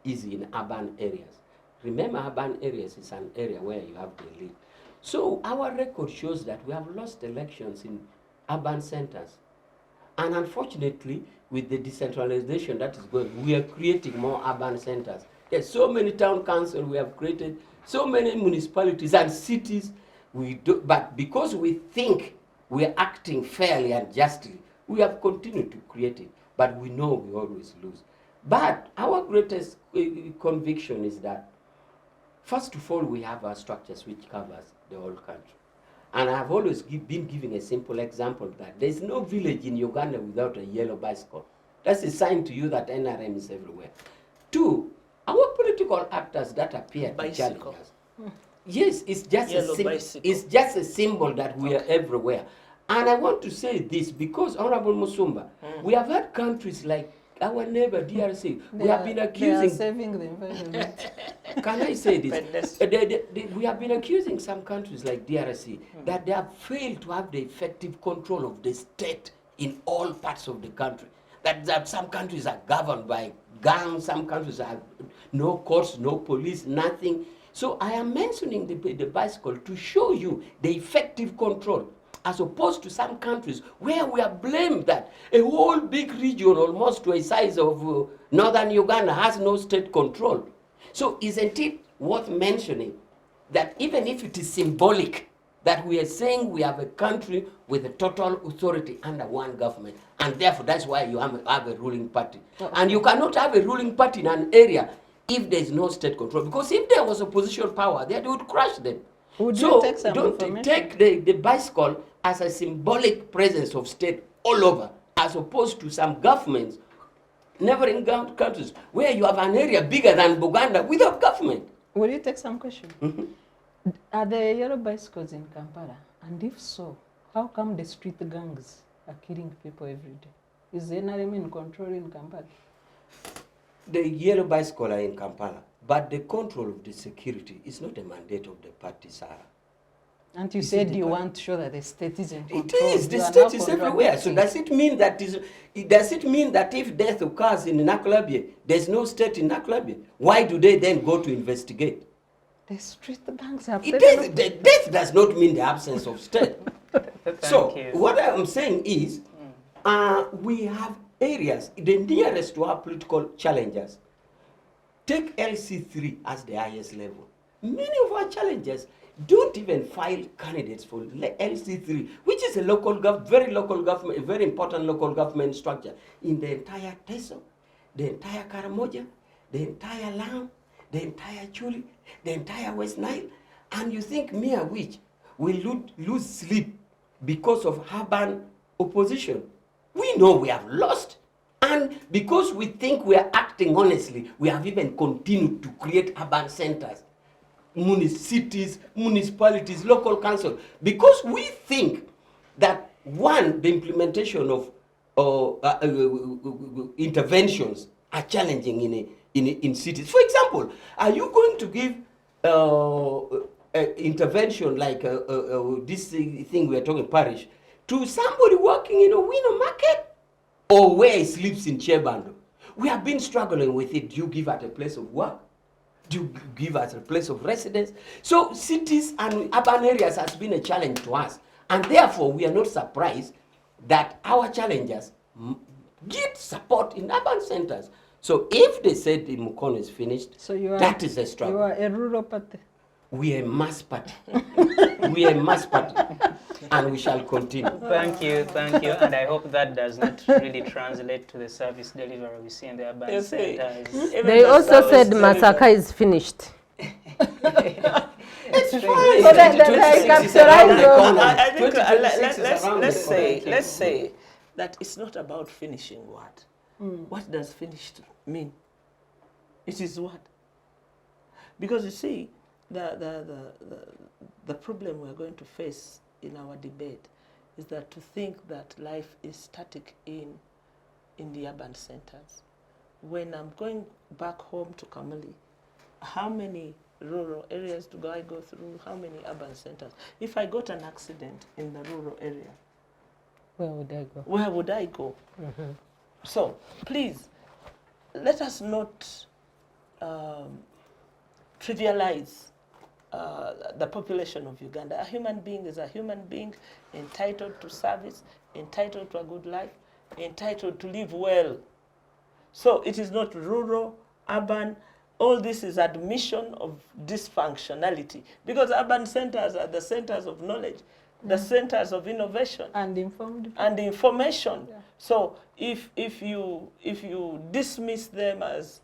easy in urban areas. Remember, urban areas is an area where you have the elite. So our record shows that we have lost elections in urban centers. And unfortunately, with the decentralization that is going, we are creating more urban centers. There's so many town councils we have created, so many municipalities and cities, but because we think we are acting fairly and justly, we have continued to create it, but we know we always lose. But our greatest conviction is that, first of all, we have our structures which covers the whole country. And I've always been giving a simple example that there's no village in Uganda without a yellow bicycle. That's a sign to you that NRM is everywhere. Two, our political actors that appear to challenge us. Yes, it's just a symbol that we are everywhere. And I want to say this because, Honorable Musumba, we have had countries like our neighbor DRC. We have been accusing. They are saving the environment. Can I say this? We have been accusing some countries like DRC that they have failed to have the effective control of the state in all parts of the country. That some countries are governed by gangs, some countries have no courts, no police, nothing. So I am mentioning the bicycle to show you the effective control, as opposed to some countries where we are blamed that a whole big region, almost to a size of northern Uganda, has no state control. So isn't it worth mentioning that even if it is symbolic, that we are saying we have a country with a total authority under one government, and therefore that's why you have a ruling party. And you cannot have a ruling party in an area if there is no state control, because if there was opposition power, they would crush them. Would So you take some don't information? take the bicycle as a symbolic presence of state all over, as opposed to some governments, neighboring countries, where you have an area bigger than Buganda without government. Will you take some question? Are there yellow bicycles in Kampala? And if so, how come the street gangs are killing people every day? Is the NRM in control in Kampala? The yellow bicycle are in Kampala, but the control of the security is not a mandate of the party, Sarah. And you Is said it you the want to show that the state is in control. It is. The You are state now is everywhere. So does it mean that if death occurs in Nakulabye, there's no state in Nakulabye? Why do they then go to investigate? The street gangs have It taken is, the death does not mean the absence of state. So you. what I'm saying is, we have areas, the nearest to our political challenges. Take LC3 as the highest level. Many of our challenges don't even file candidates for LC3, which is a very important local government structure in the entire Teso, the entire Karamoja, the entire Lamu, the entire Chuli, the entire West Nile. And you think Awich will lose sleep because of urban opposition? We know we have lost. And because we think we are acting honestly, we have even continued to create urban centers, cities, municipalities, local council, because we think that the implementation of interventions are challenging in cities. For example, are you going to give intervention like this thing we are talking parish to somebody working in a window market or where he sleeps in Chebando? We have been struggling with it. Do you give at a place of work? Do you give at a place of residence? So cities and urban areas has been a challenge to us. And therefore, we are not surprised that our challengers get support in urban centers. So if they said the Mukono is finished, So you are, that is a struggle. You are a rural party. We are a mass party. We are a mass party. And we shall continue. Thank you, and I hope that does not really translate to the service delivery we see in the urban centers. They also said Masaka is finished. It's fine. So that I capitalize on. I think 2026 is around the corner. let's say that it's not about finishing what. What does finished mean? It is what? Because you see, the problem we're going to face in our debate is that to think that life is static in the urban centers. When I'm going back home to Kamali, how many rural areas do I go through? How many urban centers? If I got an accident in the rural area, Where would I go? where would I go? So please, let us not trivialize the population of Uganda. A human being is a human being, entitled to service, entitled to a good life, entitled to live well. So it is not rural, urban. All this is admission of dysfunctionality, because urban centers are the centers of knowledge, the centers of innovation And informed. and information. Yeah. So if you dismiss them as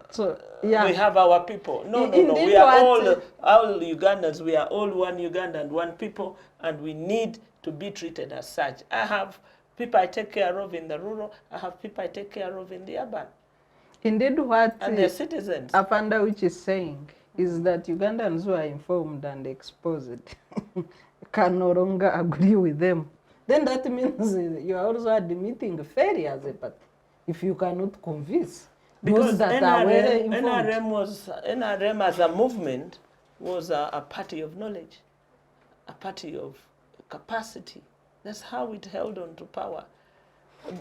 So, yeah. we have our people, no, Indeed, we are what- all Ugandans. We are all one Uganda and one people, and we need to be treated as such. I have people I take care of in the rural. I have people I take care of in the urban, Indeed, what and they're citizens. Afanda which is saying is that Ugandans who are informed and exposed can no longer agree with them. Then that means you are also admitting failure as a party if you cannot convince Because those that are well informed. NRM as a movement was a party of knowledge, a party of capacity. That's how it held on to power.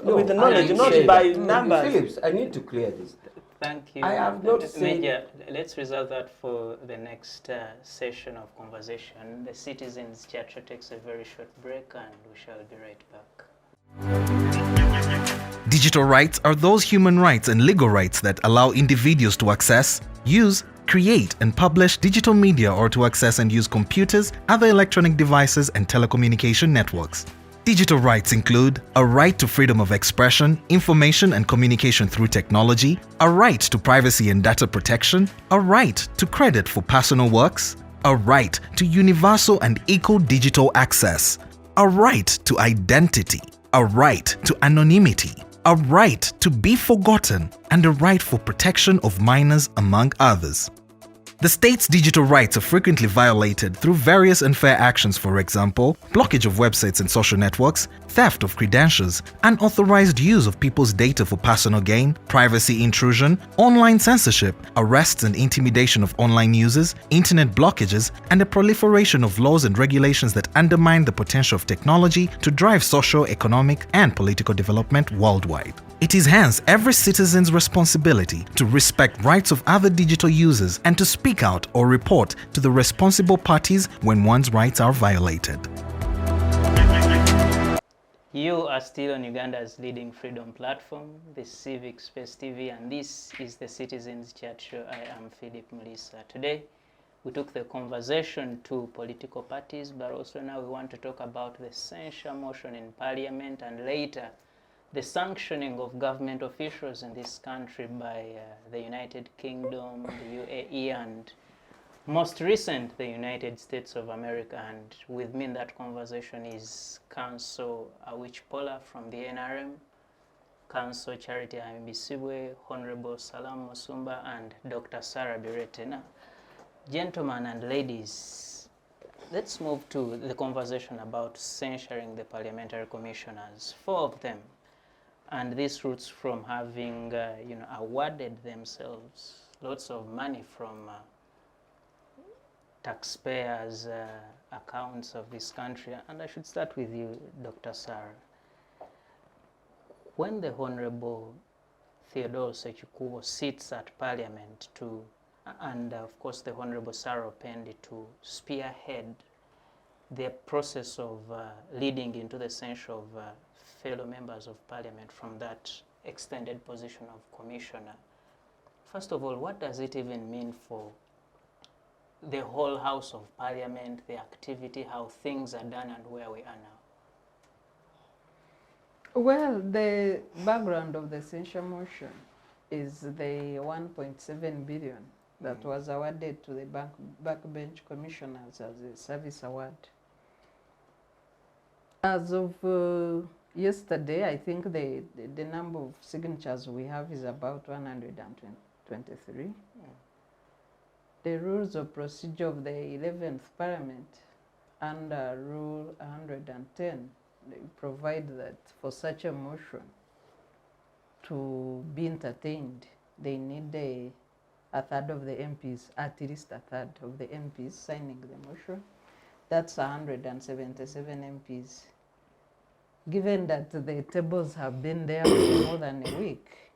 With the knowledge, not by numbers. Phillips, I need to clear this. Thank you. I have not seen- Major, let's reserve that for the next session of conversation. The Citizens Charter takes a very short break, and we shall be right back. Digital rights are those human rights and legal rights that allow individuals to access, use, create and publish digital media or to access and use computers, other electronic devices and telecommunication networks. Digital rights include a right to freedom of expression, information and communication through technology, a right to privacy and data protection, a right to credit for personal works, a right to universal and equal digital access, a right to identity, a right to anonymity, a right to be forgotten, and a right for protection of minors, among others. The state's digital rights are frequently violated through various unfair actions, for example, blockage of websites and social networks, theft of credentials, unauthorized use of people's data for personal gain, privacy intrusion, online censorship, arrests and intimidation of online users, internet blockages, and the proliferation of laws and regulations that undermine the potential of technology to drive social, economic, and political development worldwide. It is hence every citizen's responsibility to respect rights of other digital users and to speak out or report to the responsible parties when one's rights are violated. You are still on Uganda's leading freedom platform, the Civic Space TV, and this is the Citizens Chat Show. I am Phillip Muliisa. Today, we took the conversation to political parties, but also now we want to talk about the censure motion in Parliament and later the sanctioning of government officials in this country by the United Kingdom, the UAE, and most recent, the United States of America. And with me in that conversation is Council Awich Pollar from the NRM, Council Charity Ahimbisibwe, Honorable Salaamu Musumba, and Dr. Sarah Bireete. Now, gentlemen and ladies, let's move to the conversation about censuring the parliamentary commissioners, 4 of them. And this roots from having, awarded themselves lots of money from taxpayers' accounts of this country. And I should start with you, Dr. Sarah. When the Honorable Theodore Sechikubo sits at Parliament and of course the Honorable Sarah Opendi to spearhead the process of leading into the censure of fellow members of Parliament from that extended position of Commissioner. First of all, what does it even mean for the whole House of Parliament, the activity, how things are done and where we are now? Well, the background of the censure motion is the 1.7 billion that was awarded to the backbench commissioners as a service award. As of yesterday, I think the number of signatures we have is about 123. The rules of procedure of the 11th Parliament under Rule 110, they provide that for such a motion to be entertained, they need a third of the MPs, at least a third of the MPs signing the motion. That's 177 MPs. Given that the tables have been there for more than a week,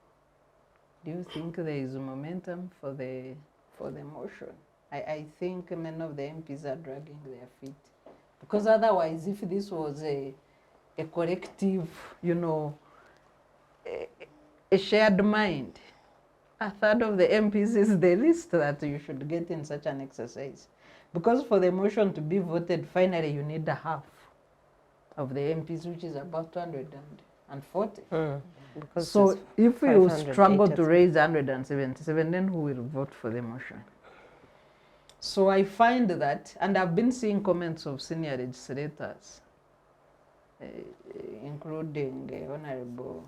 do you think there is momentum for the motion? I think many of the MPs are dragging their feet. Because otherwise, if this was a collective, a shared mind, a third of the MPs is the least that you should get in such an exercise. Because for the motion to be voted, finally you need a half of the MPs, which is about 240. So if you struggle to raise 177, then who will vote for the motion? So I find that, and I've been seeing comments of senior legislators, including Honorable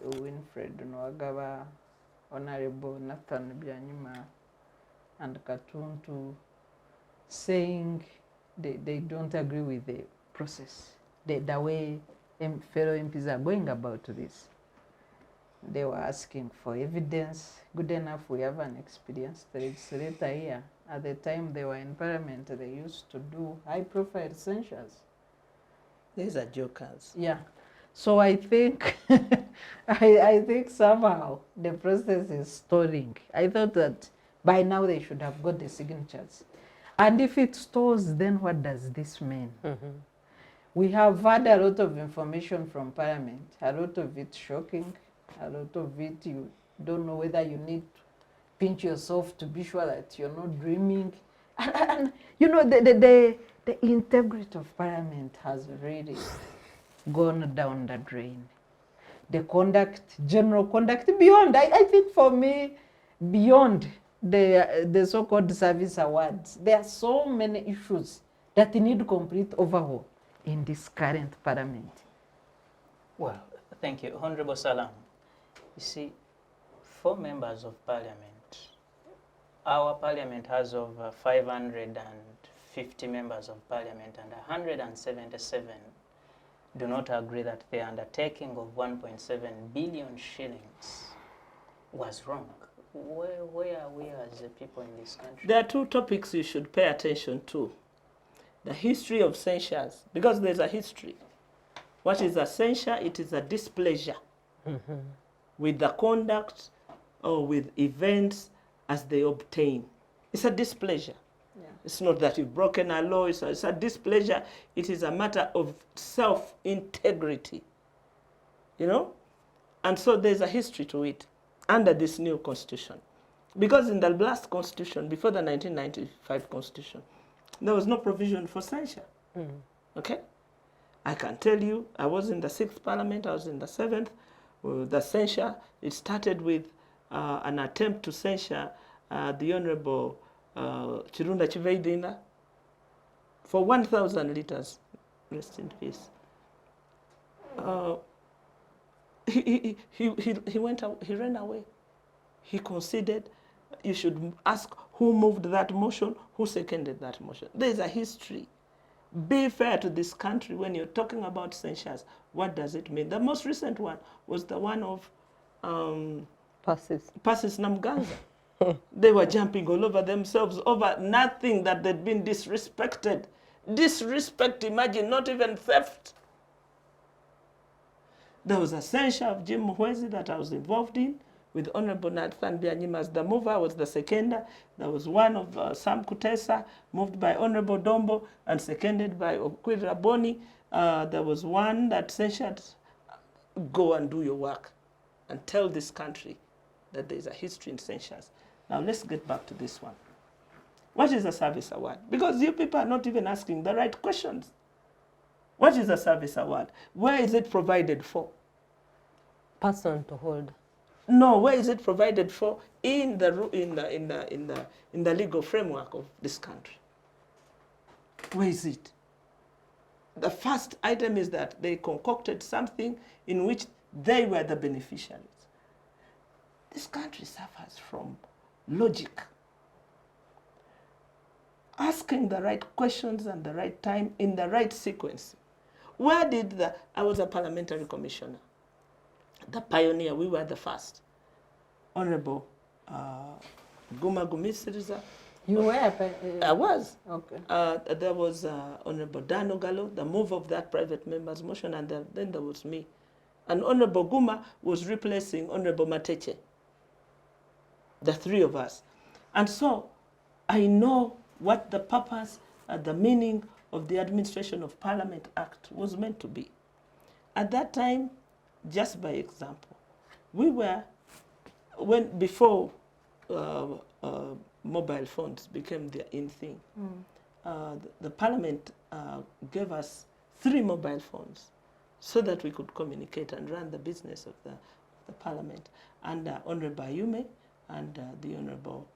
Winfred Nwagaba, Honorable Nathan Byanyima, and Katuntu, saying they don't agree with the process, the way fellow MPs are going about this. They were asking for evidence. Good enough, we have an experienced legislator here. At the time they were in Parliament, they used to do high-profile censures. These are jokers. Yeah. So I think, I think somehow the process is stalling. I thought that by now they should have got the signatures. And if it stalls, then what does this mean? We have had a lot of information from Parliament, a lot of it shocking, a lot of it you don't know whether you need pinch yourself to be sure that you're not dreaming. And you know, the integrity of Parliament has really gone down the drain. The conduct, general conduct, beyond, I think for me, beyond the so-called service awards, there are so many issues that need complete overhaul in this current Parliament. Well, thank you. Honorable Salaamu, you see, 4 members of Parliament, our Parliament has over 550 members of Parliament, and 177 do not agree that the undertaking of 1.7 billion shillings was wrong. Where are we as a people in this country? There are 2 topics you should pay attention to. The history of censures, because there's a history. What is a censure? It is a displeasure with the conduct or with events as they obtain. It's a displeasure. Yeah. It's not that you've broken a law, it's a displeasure. It is a matter of self-integrity, you know? And so there's a history to it under this new constitution. Because in the last constitution, before the 1995 constitution, there was no provision for censure, okay? I can tell you, I was in the 6th Parliament, I was in the 7th. The censure, it started with an attempt to censure the Honorable Chirunda Chiveidina for 1,000 liters, rest in peace. He ran away. He conceded. You should ask who moved that motion, who seconded that motion. There is a history. Be fair to this country when you're talking about censures. What does it mean? The most recent one was the one of Persis Namganza. They were jumping all over themselves over nothing that they'd been disrespected. Disrespect, imagine, not even theft. There was a censure of Jim Muhwezi that I was involved in with Honorable Nathan Byanyima as the mover, was the seconder. There was one of Sam Kutesa, moved by Honorable Dombo and seconded by Okwiri Boni. There was one that censured, go and do your work and tell this country that there is a history in censures. Now let's get back to this one. What is a service award? Because you people are not even asking the right questions. What is a service award? Where is it provided for? Person to hold. No, where is it provided for in the legal framework of this country? Where is it? The first item is that they concocted something in which they were the beneficiaries. This country suffers from logic. Asking the right questions and the right time in the right sequence. Where did I was a parliamentary commissioner. The pioneer, we were the first. Honorable Guma Gumisiriza. You were? I was. Okay. There was Honorable Dano Gallo, the move of that private member's motion, and then there was me. And Honorable Guma was replacing Honorable Mateche. The 3 of us. And so I know what the purpose and the meaning of the Administration of Parliament Act was meant to be. At that time, just by example, we were, before mobile phones became the in thing, the Parliament gave us 3 mobile phones so that we could communicate and run the business of the Parliament under Honorable Ayume and the Honorable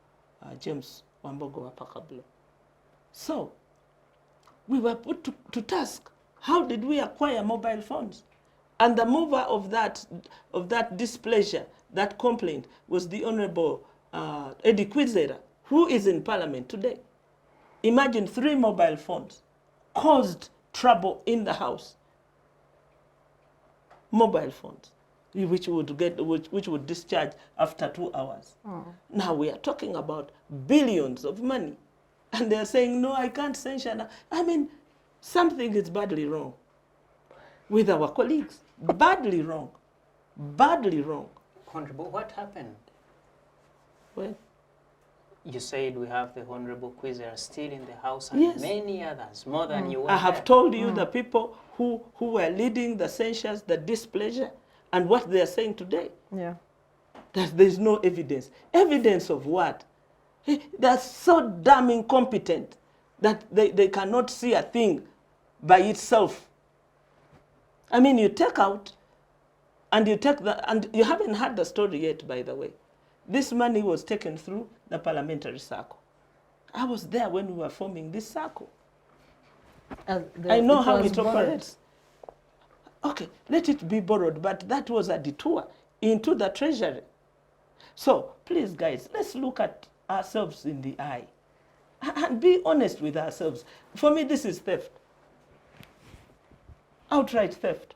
James Wambogo Wapakablo. So we were put to task. How did we acquire mobile phones? And the mover of that displeasure, that complaint, was the Honorable Eddie Kwizera, who is in Parliament today. Imagine 3 mobile phones caused trouble in the House. Mobile phones, which would discharge after 2 hours. Oh. Now we are talking about billions of money. And they're saying, no, I can't censure now. I mean, something is badly wrong with our colleagues. Badly wrong. Badly wrong. Honorable, what happened? Well, you said we have the Honorable Kwizera still in the House and yes, many others, more than you were. I have told you the people who were leading the censures, the displeasure, and what they are saying today. Yeah. that there's no evidence. Evidence of what? They're so damn incompetent that they cannot see a thing by itself. I mean, you take out and you take the, and you haven't heard the story yet, by the way. This money was taken through the parliamentary circle. I was there when we were forming this circle. I know how it operates. Okay, let it be borrowed, but that was a detour into the treasury. So please, guys, let's look at ourselves in the eye and be honest with ourselves. For me, this is theft. Outright theft.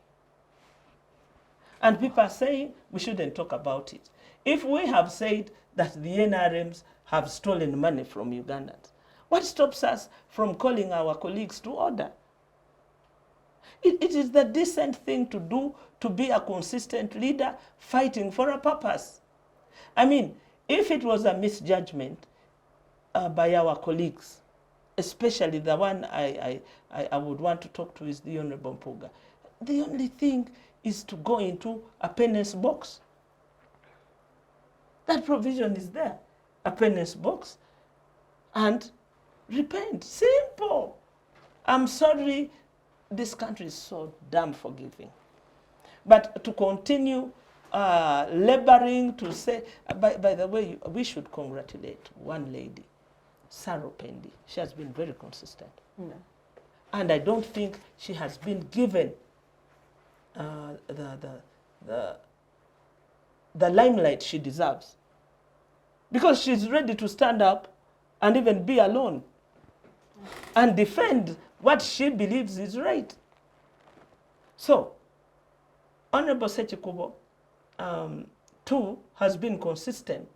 And people are saying we shouldn't talk about it. If we have said that the NRMs have stolen money from Ugandans, what stops us from calling our colleagues to order? It is the decent thing to do, to be a consistent leader fighting for a purpose. I mean, if it was a misjudgment by our colleagues, especially the one I would want to talk to is the Honorable Mpuga, the only thing is to go into a penance box. That provision is there, a penance box, and repent. Simple. I'm sorry, this country is so damn forgiving. But to continue laboring to say, by the way, we should congratulate one lady, Saro Pendi. She has been very consistent. Yeah. And I don't think she has been given the limelight she deserves. Because she's ready to stand up and even be alone and defend what she believes is right. So, Honorable Sechikubo, too, has been consistent.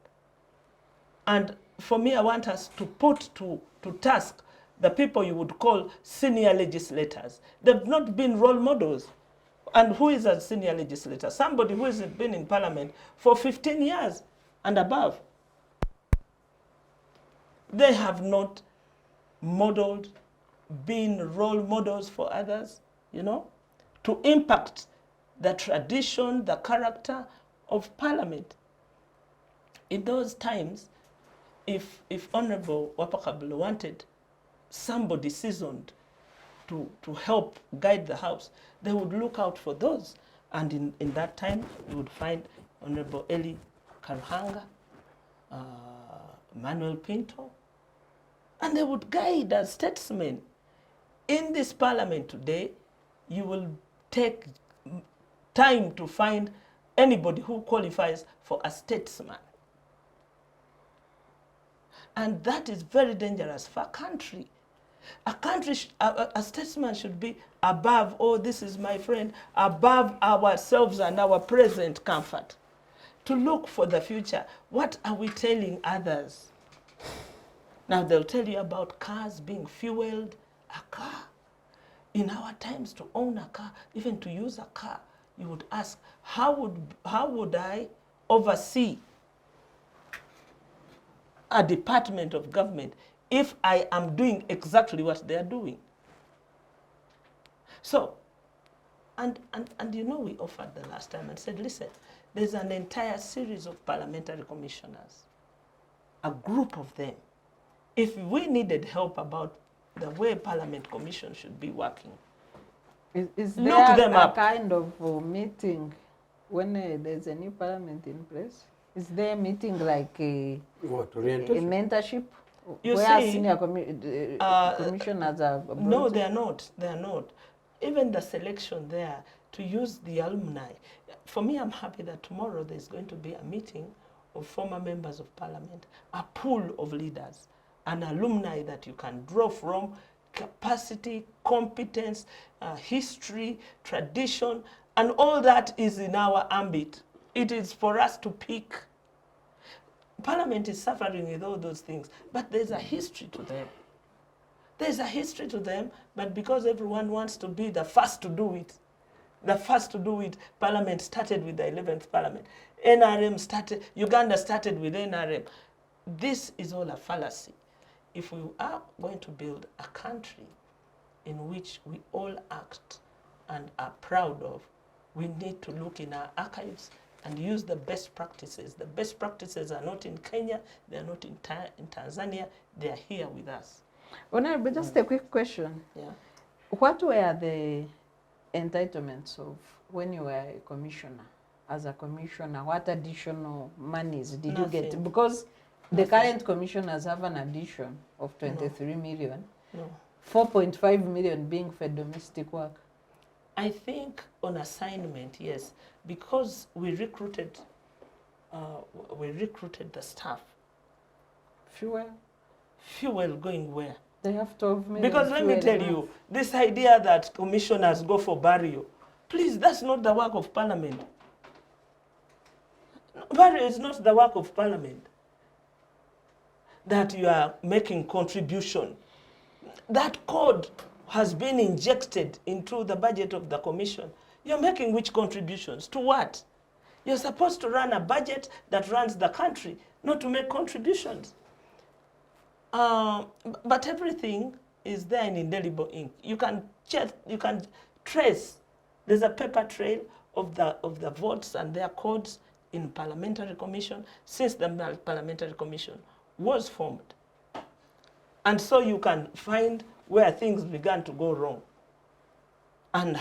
And for me, I want us to put to task the people you would call senior legislators. They've not been role models. And who is a senior legislator? Somebody who has been in parliament for 15 years and above. They have not modeled, been role models for others, you know, to impact the tradition, the character of parliament. In those times, if Honorable Wapakabula wanted somebody seasoned to help guide the house, they would look out for those. And in that time, you would find Honorable Eli Karuhanga, Manuel Pinto, and they would guide as statesmen. In this parliament today, you will take time to find anybody who qualifies for a statesman. And that is very dangerous for a country. A country, a statesman should be above, oh, this is my friend, above ourselves and our present comfort. To look for the future. What are we telling others? Now they'll tell you about cars being fueled. A car. In our times, to own a car, even to use a car, you would ask, how would I oversee a department of government if I am doing exactly what they are doing? So, and you know, we offered the last time and said, listen, there's an entire series of parliamentary commissioners, a group of them. If we needed help about the way Parliament Commission should be working, Is look there them a up. kind of meeting when there's a new parliament in place? Is there a meeting like a mentorship? You where see, senior commissioners are brought no, in? they are not. They are not. Even the selection there to use the alumni. For me, I'm happy that tomorrow there's going to be a meeting of former members of parliament, a pool of leaders, an alumni that you can draw from, capacity, competence, history, tradition, and all that is in our ambit. It is for us to pick. Parliament is suffering with all those things, but there's a history to them. There's a history to them, but because everyone wants to be the first to do it, Parliament started with the 11th Parliament. NRM started, Uganda started with NRM. This is all a fallacy. If we are going to build a country in which we all act and are proud of, we need to look in our archives and use the best practices. The best practices are not in Kenya, they are not in Tanzania, they are here with us. Honorable, just a quick question. Yeah. What were the entitlements of when you were a commissioner? As a commissioner, what additional monies did you get? Nothing. Because the Nothing. current commissioners have an addition of 23 million, No. 4.5 million being for domestic work. I think on assignment, yes, because we recruited the staff. Fuel, Fuel going where? they have 12 million. Because let me fuel tell enough. you, this idea that commissioners go for burial, please, that's not the work of Parliament. Burial is not the work of Parliament. That you are making contribution. That code has been injected into the budget of the commission. You're making which contributions? To what? You're supposed to run a budget that runs the country, not to make contributions. But everything is there in indelible ink. You can check, you can trace. There's a paper trail of the votes and their codes in parliamentary commission since the parliamentary commission was formed. And so you can find where things began to go wrong. And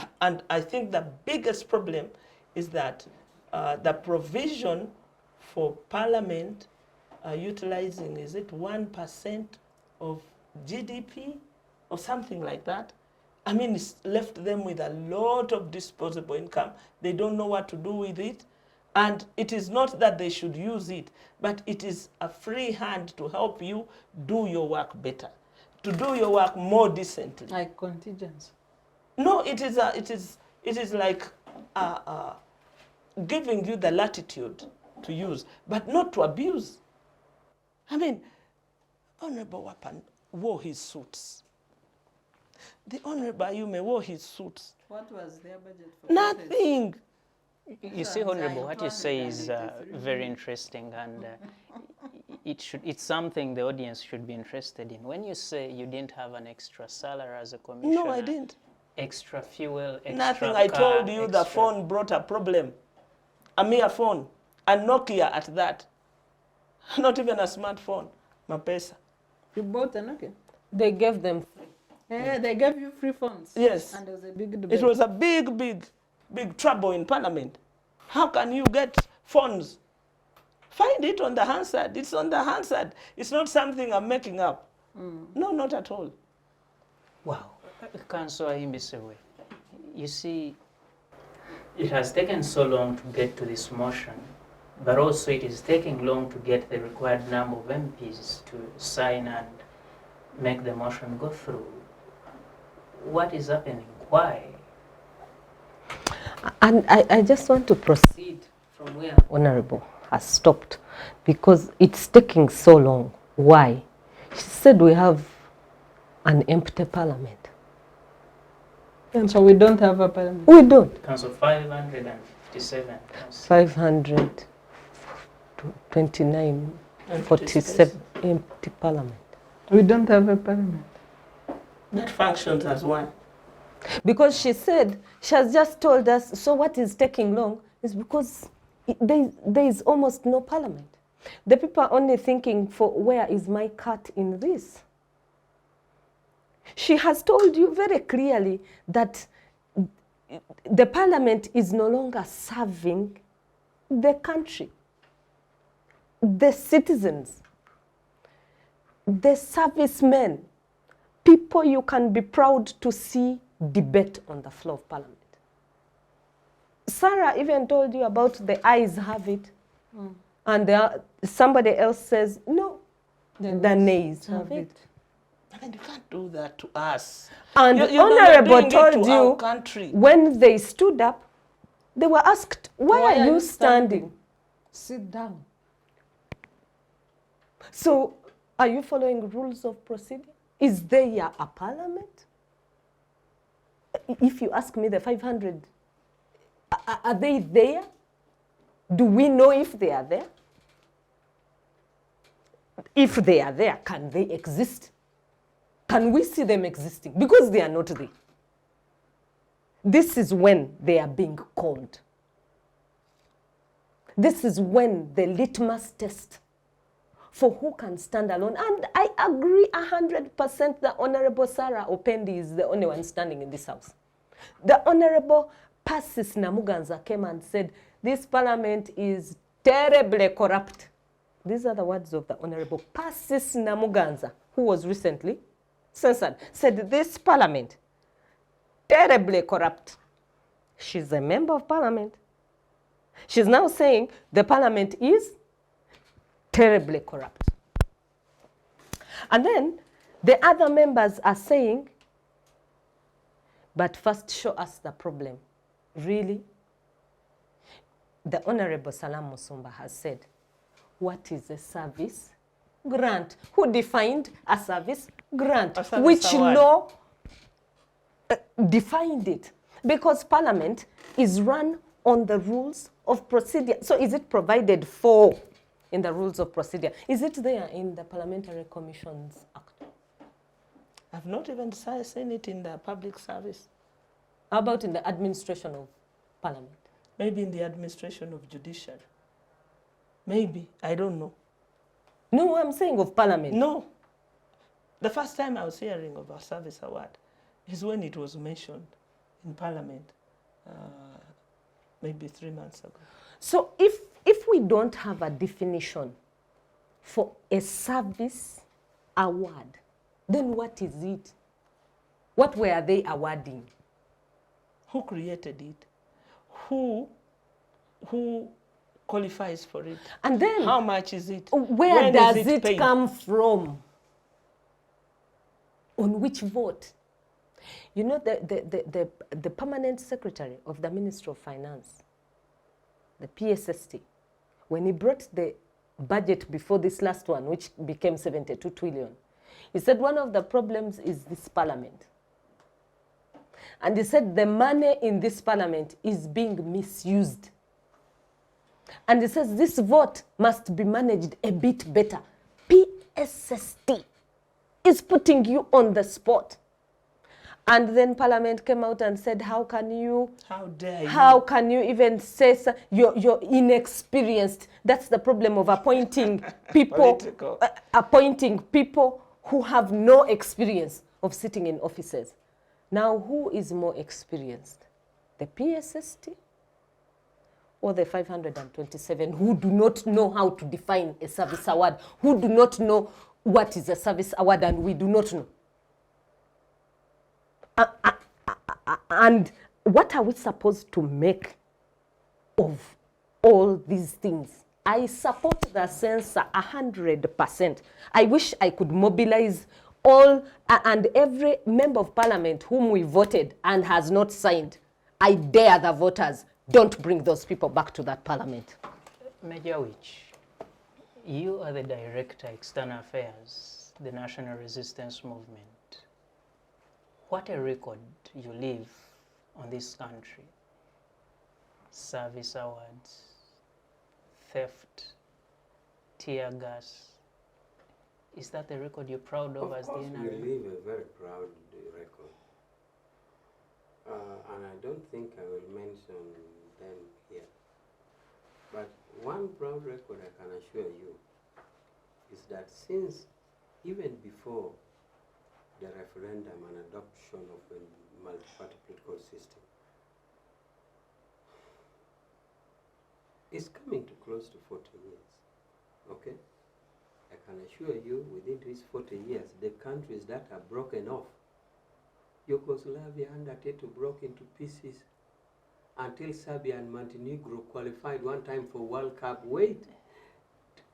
I think the biggest problem is that the provision for Parliament utilizing, is it 1% of GDP or something like that? I mean, it's left them with a lot of disposable income. They don't know what to do with it. And it is not that they should use it, but it is a free hand to help you do your work better, to do your work more decently. Like contingents. No, it is like giving you the latitude to use, but not to abuse. I mean, Honorable Wapan wore his suits. The Honorable Ayume wore his suits. What was their budget for? Nothing. You see, Honorable, what you say is very interesting, and it's something the audience should be interested in. When you say you didn't have an extra salary as a commissioner, No, I didn't. Extra fuel, extra Nothing. I car, told you the extra- phone brought a problem. A mere phone. A Nokia at that. Not even a smartphone. Mapesa. You bought an okay. They gave them Yeah, they gave you free phones. Yes. And there was a big debate. It was a big trouble in Parliament. How can you get phones? Find it on the Hansard. It's on the Hansard. It's not something I'm making up. No, not at all. Wow. Councillor Ahimbisibwe, you see, it has taken so long to get to this motion, but also it is taking long to get the required number of MPs to sign and make the motion go through. What is happening? Why? And I just want to proceed from where Honorable has stopped, because it's taking so long. Why? She said we have an empty parliament. And so we don't have a parliament. We don't. Council 557. 529, 47 empty parliament. We don't have a parliament. That functions as one. Because she said, she has just told us, so what is taking long is because there is almost no parliament. The people are only thinking for where is my cut in this. She has told you very clearly that the parliament is no longer serving the country, the citizens, the servicemen, people you can be proud to see debate on the floor of parliament. Sarah even told you about the ayes have it, and somebody else says, no, the nays have it. And you can't do that to us. And You're Honorable doing it told to our you, country. when they stood up, they were asked, why are you standing? Sit down. So, are you following rules of procedure? Is there a parliament? If you ask me, the 500, are they there? Do we know if they are there? If they are there, can they exist? Can we see them existing? Because they are not there. This is when they are being called. This is when the litmus test for who can stand alone. And I agree 100% the Honorable Sarah Opendi is the only one standing in this house. The Honorable Persis Namuganza came and said, this parliament is terribly corrupt. These are the words of the Honorable Persis Namuganza, who was recently censored, said this parliament, terribly corrupt. She's a member of parliament. She's now saying the parliament is terribly corrupt. And then the other members are saying, but first show us the problem. Really? The Honorable Salaamu Musumba has said, what is a service grant? Who defined a service grant? A service Which award. law defined it? Because Parliament is run on the rules of procedure. So is it provided for in the rules of procedure? Is it there in the Parliamentary Commissions Act? I've not even seen it in the public service. How about in the administration of Parliament? Maybe in the administration of judiciary. Maybe, I don't know. No, I'm saying of Parliament. No. The first time I was hearing of a service award is when it was mentioned in Parliament, maybe 3 months ago. So if we don't have a definition for a service award, then what is it? What were they awarding? Who created it? Who qualifies for it? And then How much is it? where When does is it paid? come from? On which vote? You know, the permanent secretary of the Ministry of Finance, the PSST, when he brought the budget before this last one, which became 72 trillion, he said one of the problems is this parliament. And he said the money in this parliament is being misused. And he says this vote must be managed a bit better. PSST is putting you on the spot. And then Parliament came out and said, how can you even say so? You're inexperienced. That's the problem of appointing people, appointing people who have no experience of sitting in offices. Now, who is more experienced? The PSST or the 527 who do not know how to define a service award, who do not know what is a service award, and we do not know. And what are we supposed to make of all these things? I support the censor 100%. I wish I could mobilize all and every member of parliament whom we voted and has not signed. I dare the voters, don't bring those people back to that parliament. Major Awich, you are the Director, External Affairs, the National Resistance Movement. What a record you leave on this country. Service awards, theft, tear gas. Is that the record you're proud of as the NRA? Of course, we leave a very proud record. And I don't think I will mention them here. But one proud record I can assure you is that since even before the referendum and adoption of a multi-party political system, it's coming to close to 40 years, okay? I can assure you within these 40 years, the countries that are broken off, Yugoslavia under Tito broke into pieces until Serbia and Montenegro qualified one time for World Cup. Wait,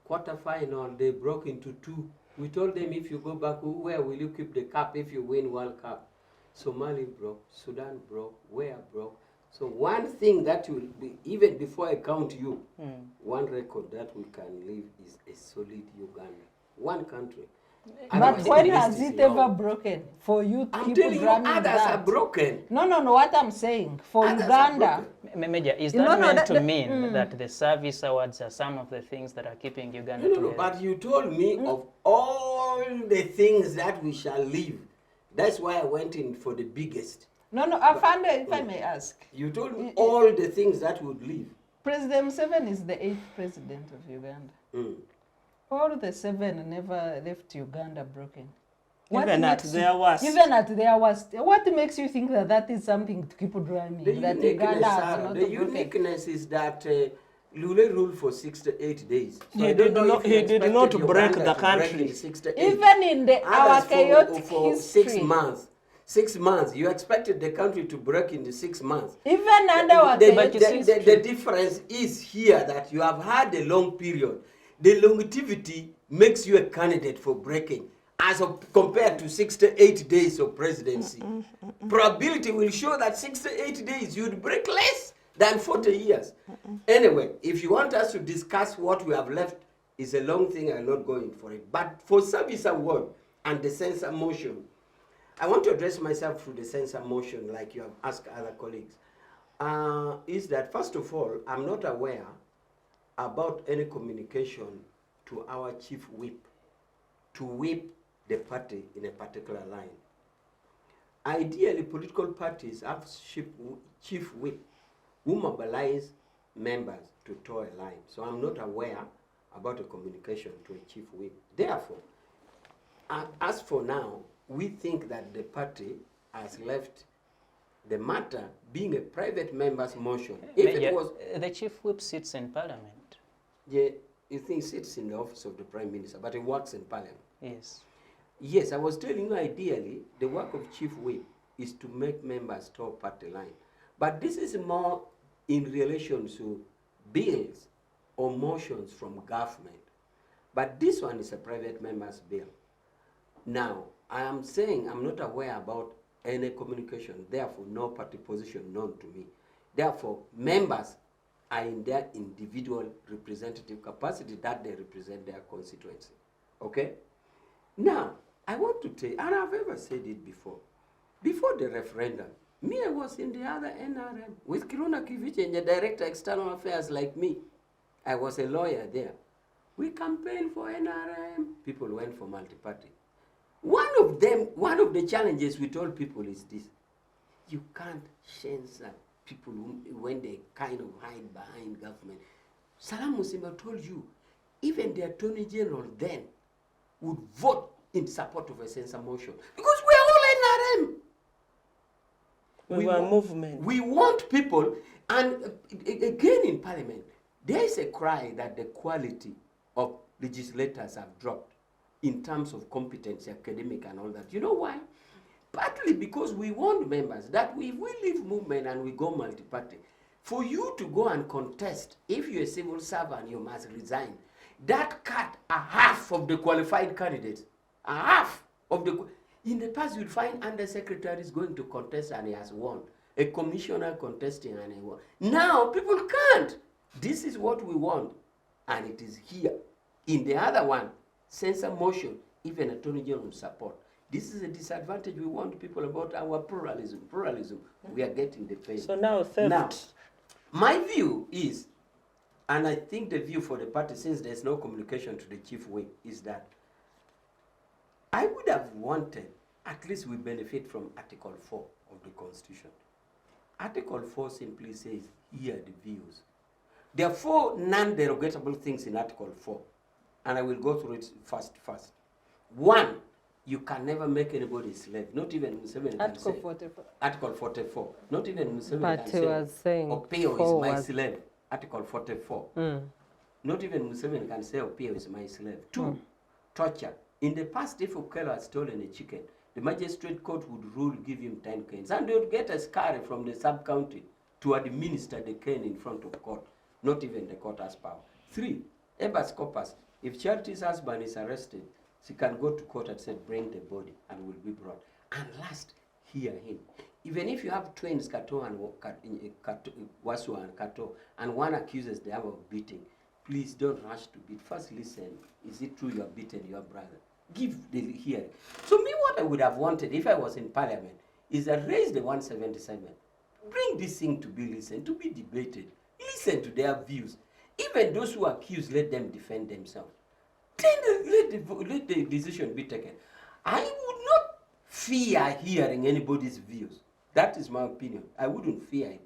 quarterfinal, they broke into two. We told them, if you go back, where will you keep the cup if you win World Cup? Somali broke, Sudan broke, where broke. So one thing that will be, even before I count you, one record that we can leave is a solid Uganda. One country. But when has it ever broken for you to I'm keep telling you, running others that? are broken. No, what I'm saying, for Others are Uganda, broken. Major, is No, that no, meant that- to that- mean that the service awards are some of the things that are keeping Uganda No, together? but you told me of all the things that we shall leave. That's why I went in for the biggest. Afande, if I may ask. You told me all the things that would leave. President Museveni is the 8th president of Uganda. Mm. All the 7 never left Uganda broken. Even at their worst. Even at their worst. What makes you think that that is something to keep drumming? The That uniqueness, Uganda has Sarah, not the broken? uniqueness is that Lule ruled for 6 to 8 days. So He I don't did know not- if you he did expected not Uganda break the to break country. in 6 to 8. Even in our Others chaotic for history. 6 months. 6 months. You expected the country to break in the 6 months. Even under our chaotic history. The difference is here that you have had a long period. The longevity makes you a candidate for breaking as compared to 6 to 8 days of presidency. Probability will show that 6 to 8 days you'd break less than 40 years. Anyway, if you want us to discuss what we have left, it's a long thing, I'm not going for it. But for service award and the censure motion, I want to address myself through the censure motion like you have asked other colleagues. Is that, first of all, I'm not aware about any communication to our chief whip to whip the party in a particular line. Ideally, political parties have chief whip who mobilize members to toe a line. So I'm not aware about a communication to a chief whip. Therefore, as for now, we think that the party has left the matter being a private member's motion. If it was the chief whip sits in parliament. Yeah, you think sits in the office of the Prime Minister, but he works in Parliament. Yes. Yes, I was telling you, ideally, the work of Chief Whip is to make members toe party line. But this is more in relation to bills or motions from government. But this one is a private member's bill. Now, I am saying I'm not aware about any communication, therefore no party position known to me. Therefore, members are in their individual representative capacity that they represent their constituency. Okay? Now, I want to tell you, and I've ever said it before the referendum, me, I was in the other NRM with Kiruna Kivichi and the director of external affairs like me. I was a lawyer there. We campaigned for NRM. People went for multi-party. One of the challenges we told people is this: you can't censor people when they kind of hide behind government. Salaamu Musumba told you, even the Attorney General then would vote in support of a censure motion because we are all NRM. We were a movement. We want people, and again in Parliament, there is a cry that the quality of legislators have dropped in terms of competency, academic and all that. You know why? Partly because we want members that if we leave movement and we go multi-party, for you to go and contest, if you're a civil servant, you must resign. That cut a half of the qualified candidates, a half of the. In the past, you'd find undersecretaries going to contest and he has won. A commissioner contesting and he won. Now, people can't. This is what we want, and it is here. In the other one, censure motion, even Attorney General support. This is a disadvantage we want people about our pluralism. We are getting the fame. So now theft. Now, my view is, and I think the view for the party, since there's no communication to the chief whip, is that I would have wanted, at least we benefit from Article 4 of the Constitution. Article 4 simply says, here are the views. There are 4 non-derogatable things in Article 4, and I will go through it first. 1, you can never make anybody a slave, not even Museveni can Article say. 44. Article 44, not even Museveni But can he say, was saying Opio 4 is my was- slave. Article 44. Not even Museveni can say Opio is my slave. 2, torture. In the past, if Okello had stolen a chicken, the magistrate court would rule, give him 10 canes, and they would get a scurry from the sub-county to administer the cane in front of court. Not even the court has power. 3, habeas corpus. If Charity's husband is arrested, she can go to court and say, bring the body, and will be brought. And last, hear him. Even if you have twins, Kato and Wasu and Kato, and one accuses the other of beating, please don't rush to beat. First listen, is it true you have beaten your brother? Give the hearing. So me, what I would have wanted if I was in Parliament is that raise the 177. Bring this thing to be listened, to be debated. Listen to their views. Even those who are accused, let them defend themselves. Then let the decision be taken. I would not fear hearing anybody's views. That is my opinion. I wouldn't fear it.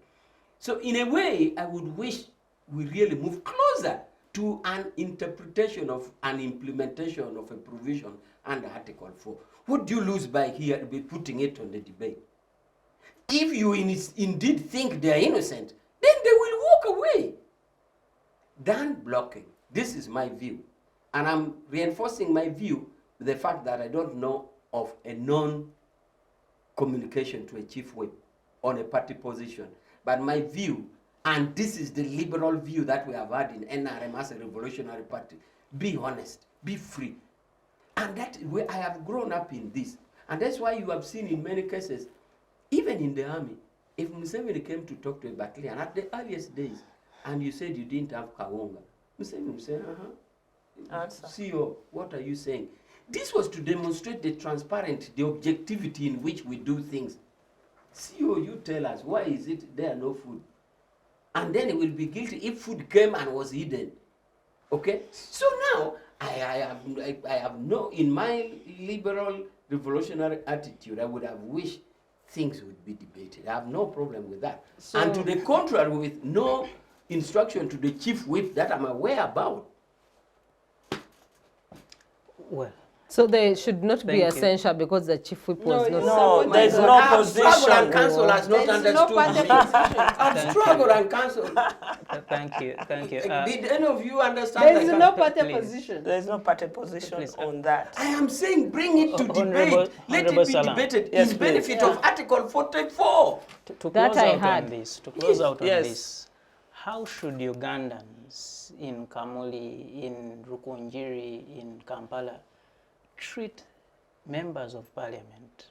So in a way, I would wish we really move closer to an interpretation of an implementation of a provision under Article 4. What do you lose by here by putting it on the debate? If you indeed think they are innocent, then they will walk away. Than blocking. This is my view. And I'm reinforcing my view with the fact that I don't know of a non-communication to a chief whip on a party position. But my view, and this is the liberal view that we have had in NRM as a revolutionary party, be honest, be free. And that way I have grown up in this. And that's why you have seen in many cases, even in the army, if Museveni came to talk to a battalion at the earliest days, and you said you didn't have Kawonga, Museveni would say, CEO, what are you saying? This was to demonstrate the transparent, the objectivity in which we do things. CEO, you tell us, why is it there no food? And then he will be guilty if food came and was hidden. Okay? So now, I have no, in my liberal revolutionary attitude, I would have wished things would be debated. I have no problem with that. So, and to the contrary, with no instruction to the chief whip that I'm aware about. Well, So there should not be a Thank you. censure because the chief whip was No, not. No, there's no Struggle and position. council has not There is no understood party me. position. I've struggled and council. thank you, thank you. Did any of you understand There is that? no party Please. position. There's no party position Please, on that. I am saying bring it to Honorable- debate. Let Honorable it be Salaamu. debated Yes, in please. benefit of Article 44. To That close I out heard. on this, to close out on Yes. this, how should Ugandans in Kamuli, in Rukunjiri, in Kampala treat members of parliament,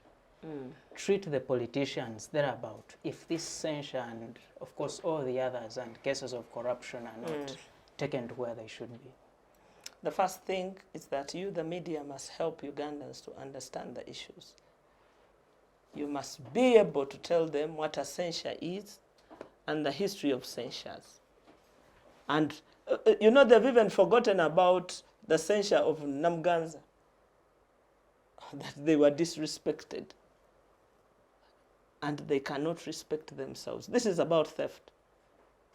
treat the politicians thereabout, if this censure and, of course, all the others and cases of corruption are not taken to where they should be? The first thing is that you, the media, must help Ugandans to understand the issues. You must be able to tell them what a censure is and the history of censures. And, you know, they've even forgotten about the censure of Namganza, that they were disrespected. And they cannot respect themselves. This is about theft.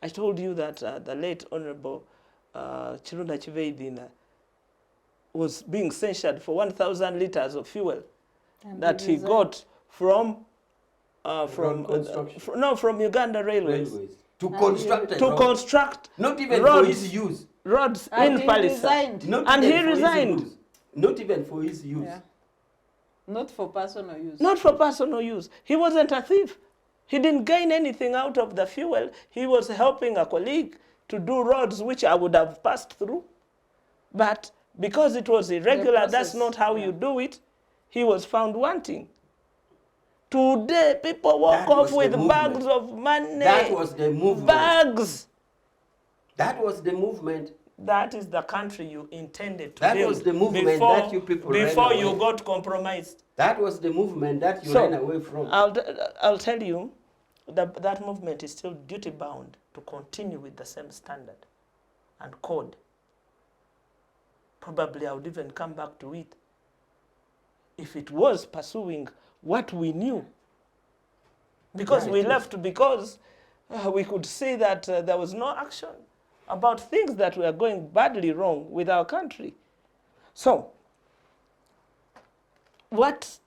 I told you that the late Honorable Chirunda Chiveidina was being censured for 1,000 liters of fuel that he got from from Uganda Railways To construct a to road. construct Not even roads, for his use. roads And in he Palisa. resigned. Not And even he for his resigned. use. Not even for his use. Yeah. Not for personal use. Not for personal use. He wasn't a thief. He didn't gain anything out of the fuel. He was helping a colleague to do roads which I would have passed through. But because it was irregular, that's process, not how you do it, he was found wanting. Today, people walk That off was with the movement. bags of money. That was the movement. Bags. That was the movement. That is the country you intended to That build was the movement before, that you people ran before you away. got compromised. That was the movement that you So, ran away from. I'll tell you that that movement is still duty bound to continue with the same standard and code. Probably I would even come back to it if it was pursuing what we knew. Because Yeah, we it is. left because we could see that there was no action about things that were going badly wrong with our country. So, what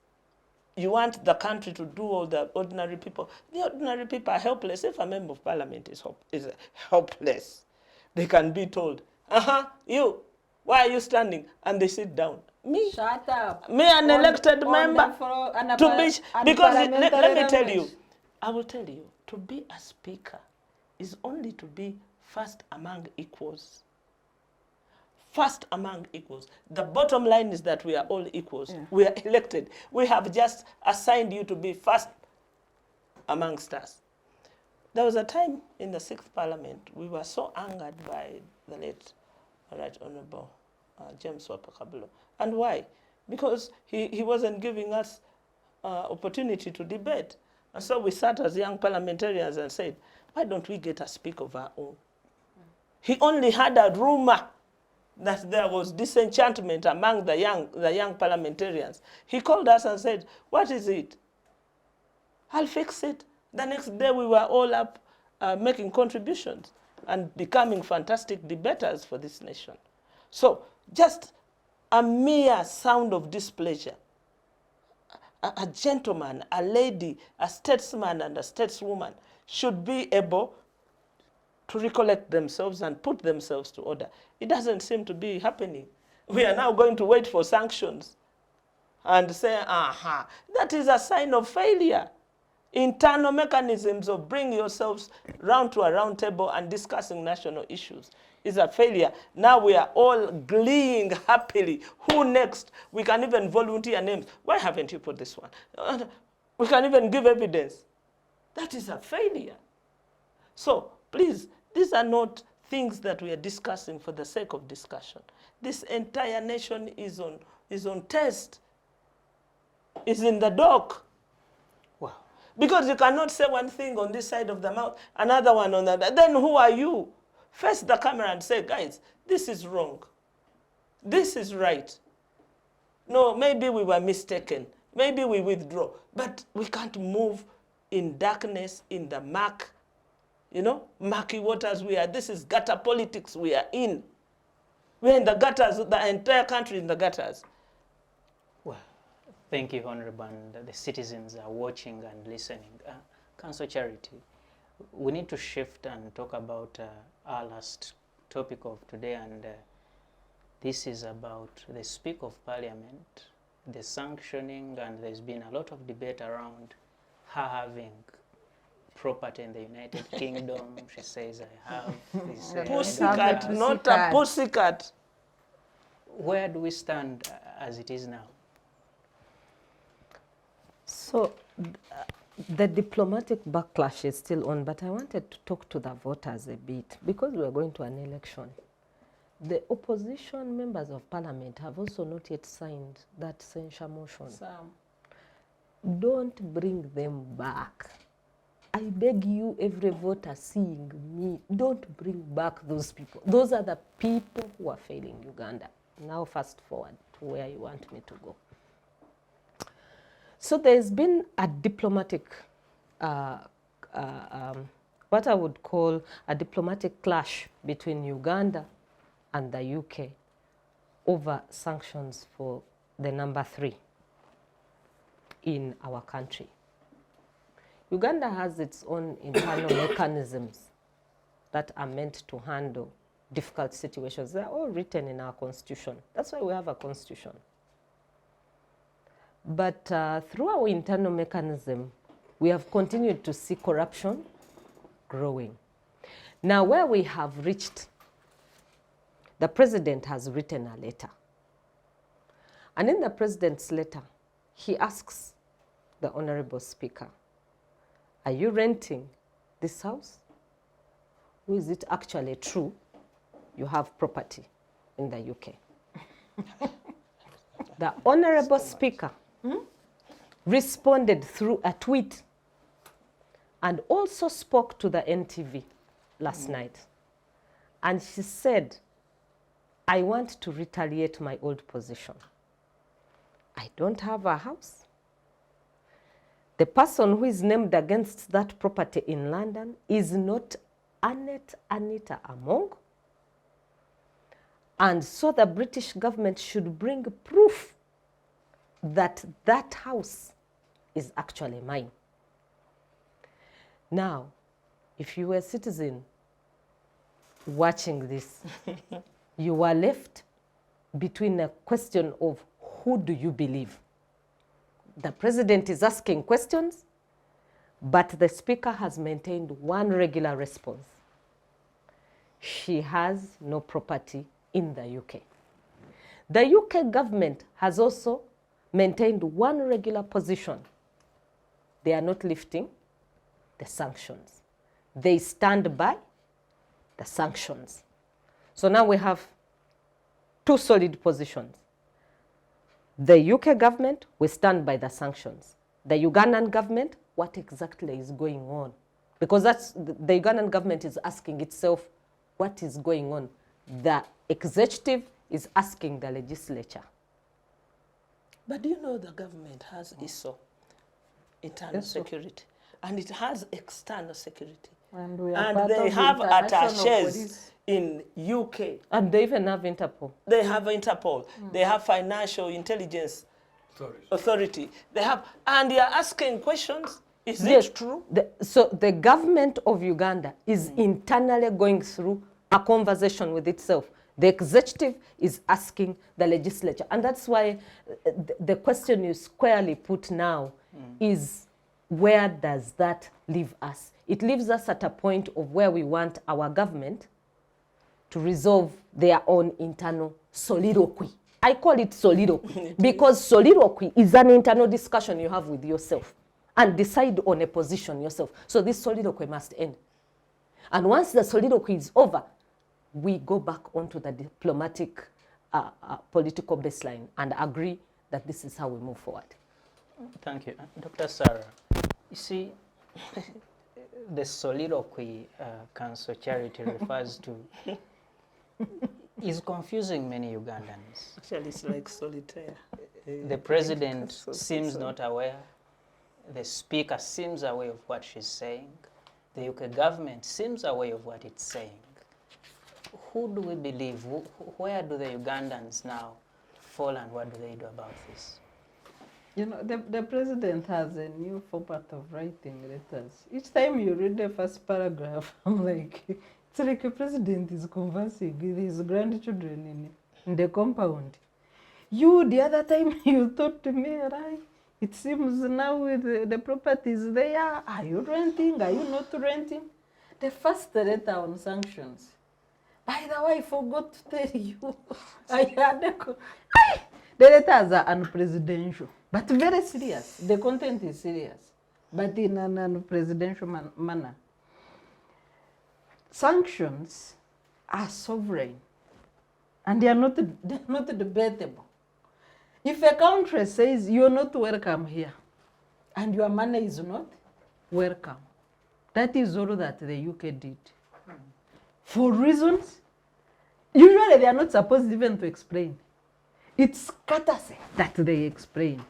you want the country to do, all the ordinary people are helpless. If a member of parliament is helpless, they can be told, you, why are you standing? And they sit down. Me, Shut up. me an elected member, to be, because let me tell you, I will tell you, to be a speaker is only to be first among equals. First among equals. The bottom line is that we are all equals. Yeah. We are elected. We have just assigned you to be first amongst us. There was a time in the 6th Parliament, we were so angered by the late Right Honorable James Wapakabulo. And why? Because he wasn't giving us opportunity to debate. And so we sat as young parliamentarians and said, why don't we get a speak of our own? He only had a rumor that there was disenchantment among the young parliamentarians. He called us and said, what is it? I'll fix it. The next day we were all up making contributions. and becoming fantastic debaters for this nation. So just a mere sound of displeasure, a gentleman, a lady, a statesman and a stateswoman should be able to recollect themselves and put themselves to order. It doesn't seem to be happening. We are now going to wait for sanctions and say, aha, that is a sign of failure. Internal mechanisms of bringing yourselves round to a round table and discussing national issues is a failure. Now we are all gleeing happily. Who next? We can even volunteer names. Why haven't you put this one? We can even give evidence. That is a failure. So please, these are not things that we are discussing for the sake of discussion. This entire nation is on test, is in the dock. Wow. Because you cannot say one thing on this side of the mouth, another one on the other. Then who are you? Face the camera and say, guys, this is wrong. This is right. No, maybe we were mistaken. Maybe we withdraw. But we can't move in darkness, in the muck, murky waters we are. This is gutter politics we are in. We're in the gutters, the entire country in the gutters. Well, thank you, Honorable, and the citizens are watching and listening. Council Charity, we need to shift and talk about our last topic of today, and this is about the Speaker of Parliament, the sanctioning, and there's been a lot of debate around her having property in the United Kingdom. She says, I have this. Pussycat, not a pussycat. Where do we stand as it is now? So the diplomatic backlash is still on, but I wanted to talk to the voters a bit because we are going to an election. The opposition members of parliament have also not yet signed that censure motion. Don't bring them back. I beg you, every voter seeing me, don't bring back those people. Those are the people who are failing Uganda. Now fast forward to where you want me to go. So there's been a diplomatic, what I would call a diplomatic clash between Uganda and the UK over sanctions for the number 3 in our country. Uganda has its own internal mechanisms that are meant to handle difficult situations. They're all written in our constitution. That's why we have a constitution. But through our internal mechanism, we have continued to see corruption growing. Now, where we have reached, the president has written a letter. And in the president's letter, he asks the Honorable Speaker, are you renting this house? Or is it actually true you have property in the UK? The Honorable Speaker responded through a tweet and also spoke to the NTV last night. And she said, I want to retaliate my old position. I don't have a house. The person who is named against that property in London is not Hon.Anita Among. And so the British government should bring proof that that house is actually mine. Now, if you were a citizen watching this, you are left between a question of who do you believe? The president is asking questions, but the speaker has maintained one regular response. She has no property in the UK. The UK government has also maintained one regular position. They are not lifting the sanctions. They stand by the sanctions. So now we have 2 solid positions. The UK government will stand by the sanctions. The Ugandan government, what exactly is going on? Because that's the Ugandan government is asking itself what is going on. The executive is asking the legislature. But do you know the government has ISO, internal security, and it has external security. And we are And part they of have international attaches police. in UK. And they even have Interpol. They have Interpol. They have Financial Intelligence Authority. They have, and they are asking questions. Is Yes, it true? So the government of Uganda is internally going through a conversation with itself. The executive is asking the legislature. And that's why the question you squarely put now is, where does that leave us? It leaves us at a point of where we want our government to resolve their own internal soliloquy. I call it soliloquy because soliloquy is an internal discussion you have with yourself and decide on a position yourself. So this soliloquy must end. And once the soliloquy is over, we go back onto the diplomatic political baseline and agree that this is how we move forward. Thank you. Dr. Sarah, you see, the soliloquy Council Charity refers to is confusing many Ugandans. Actually, it's like solitaire. The president seems not aware. The speaker seems aware of what she's saying. The UK government seems aware of what it's saying. Who do we believe? Where do the Ugandans now fall, and what do they do about this? You know, the president has a new format of writing letters. Each time you read the first paragraph, I'm like, it's like a president is conversing with his grandchildren in the compound. You, the other time, you thought to me, right? It seems now with the properties there, are you renting? Are you not renting? The first letter on sanctions. By the way, I forgot to tell you. The letters are unpresidential, but very serious. The content is serious, but in an unpresidential manner. Sanctions are sovereign, and they are not debatable. If a country says you're not welcome here, and your money is not welcome, that is all that the UK did. For reasons, usually they are not supposed even to explain. It's courtesy that they explain.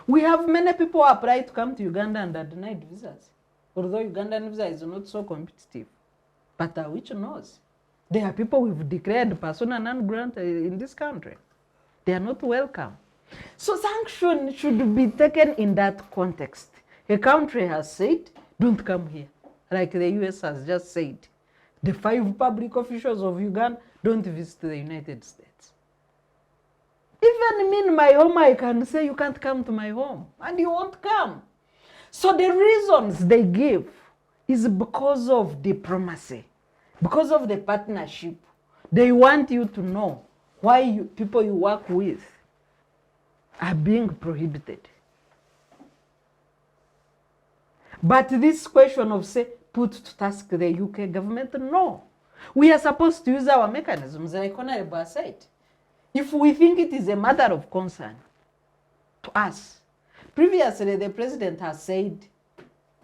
We have many people apply to come to Uganda and are denied visas, although Ugandan visa is not so competitive. But Awich knows. There are people we've declared persona non grata in this country. They are not welcome. So sanctions should be taken in that context. A country has said, don't come here, like the US has just said. The 5 public officials of Uganda don't visit the United States. Even me in my home, I can say you can't come to my home, and you won't come. So the reasons they give is because of diplomacy, because of the partnership. They want you to know why people you work with are being prohibited. But this question of, say, put to task the UK government, no. We are supposed to use our mechanisms, like Hon.Anita said. If we think it is a matter of concern to us. Previously, the president has said,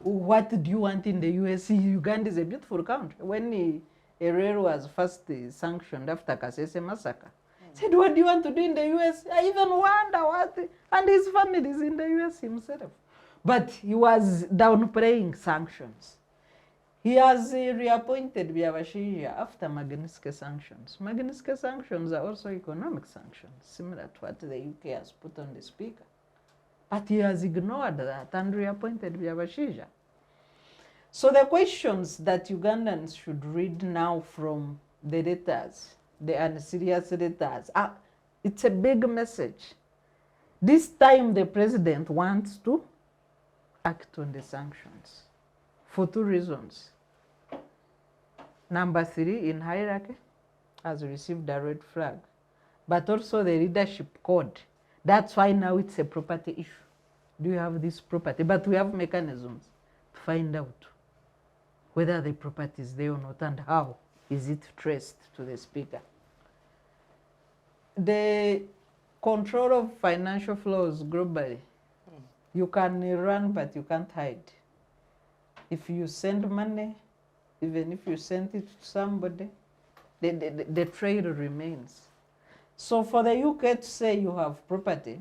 what do you want in the US? Uganda is a beautiful country. When Herero was first sanctioned after Kasese massacre, said, what do you want to do in the US? I even wonder what, and his family is in the US himself. But he was downplaying sanctions. He has reappointed Bireete after Magnitsky sanctions. Magnitsky sanctions are also economic sanctions, similar to what the UK has put on the speaker. But he has ignored that and reappointed Bireete. So the questions that Ugandans should read now from the letters, the unserious letters, it's a big message. This time the president wants to act on the sanctions for 2 reasons. Number 3 in hierarchy has received a red flag, but also the leadership code. That's why now it's a property issue. Do you have this property? But we have mechanisms to find out whether the property is there or not and how is it traced to the speaker. The control of financial flows globally. You can run, but you can't hide. If you send money, even if you send it to somebody, the trail remains. So for the UK to say you have property,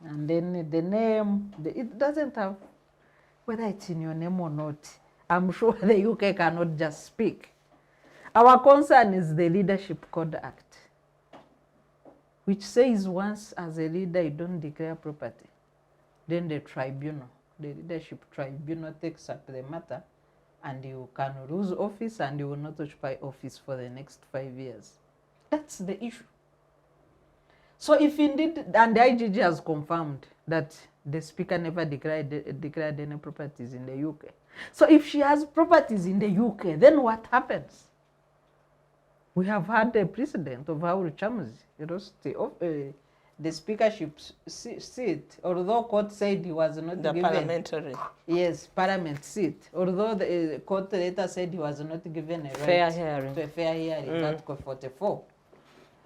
and then the name, it doesn't have, whether it's in your name or not, I'm sure the UK cannot just speak. Our concern is the Leadership Code Act, which says once as a leader you don't declare property, then the tribunal, the leadership tribunal takes up the matter and you can lose office and you will not occupy office for the next 5 years. That's the issue. So if indeed, and the IGG has confirmed that the speaker never declared any properties in the UK. So if she has properties in the UK, then what happens? We have had a precedent of how Chamuzi lost the speakership seat, although court said he was not The given. parliamentary. Yes, parliament seat. Although the court later said he was not given a right Fair hearing. to a fair hearing, Article 44.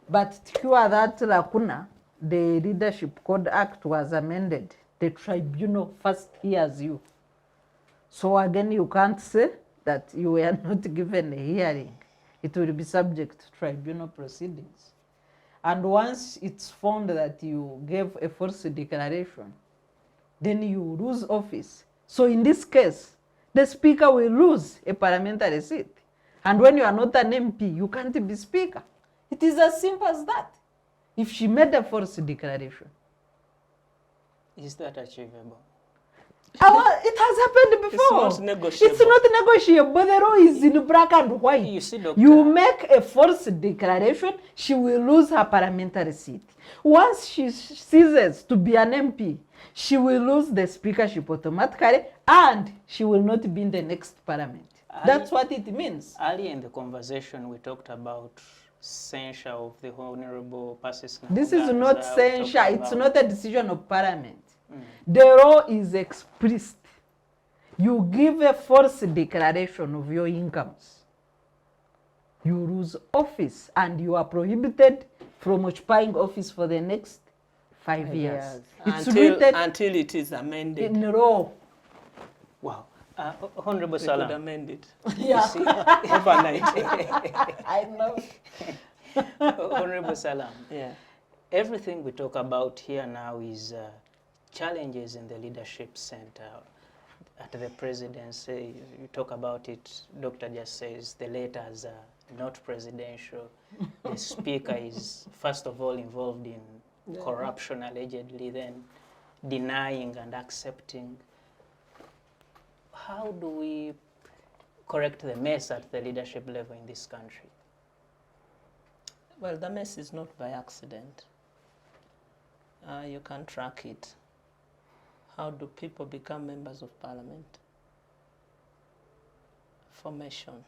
But to cure that lacuna, the Leadership Code Act was amended. The tribunal first hears you. So again, you can't say that you were not given a hearing. It will be subject to tribunal proceedings. And once it's found that you gave a false declaration, then you lose office. So in this case, the speaker will lose a parliamentary seat. And when you are not an MP, you can't be speaker. It is as simple as that. If she made a false declaration. Is that achievable? It has happened before. It's not negotiable. It's not negotiable. The law is in black and white. You see, Doctor, You make a false declaration, she will lose her parliamentary seat. Once she ceases to be an MP, she will lose the speakership automatically and she will not be in the next parliament. That's what it means. earlier in the conversation, we talked about censure of the Honorable Persis. This is not censure. It's not a decision of parliament. Mm. The law is explicit. You give a false declaration of your incomes, you lose office and you are prohibited from occupying office for the next 5 years. It's written Until it is amended. in law. Wow. Honorable We could Salaamu. amend it Yeah, overnight. I know. Honorable Salaamu. Yeah. Everything we talk about here now is challenges in the leadership center. At the presidency, you talk about it, Doctor just says the letters are not presidential. The speaker is, first of all, involved in corruption allegedly, then denying and accepting. How do we correct the mess at the leadership level in this country? Well, the mess is not by accident. You can track it. How do people become members of parliament? Formation.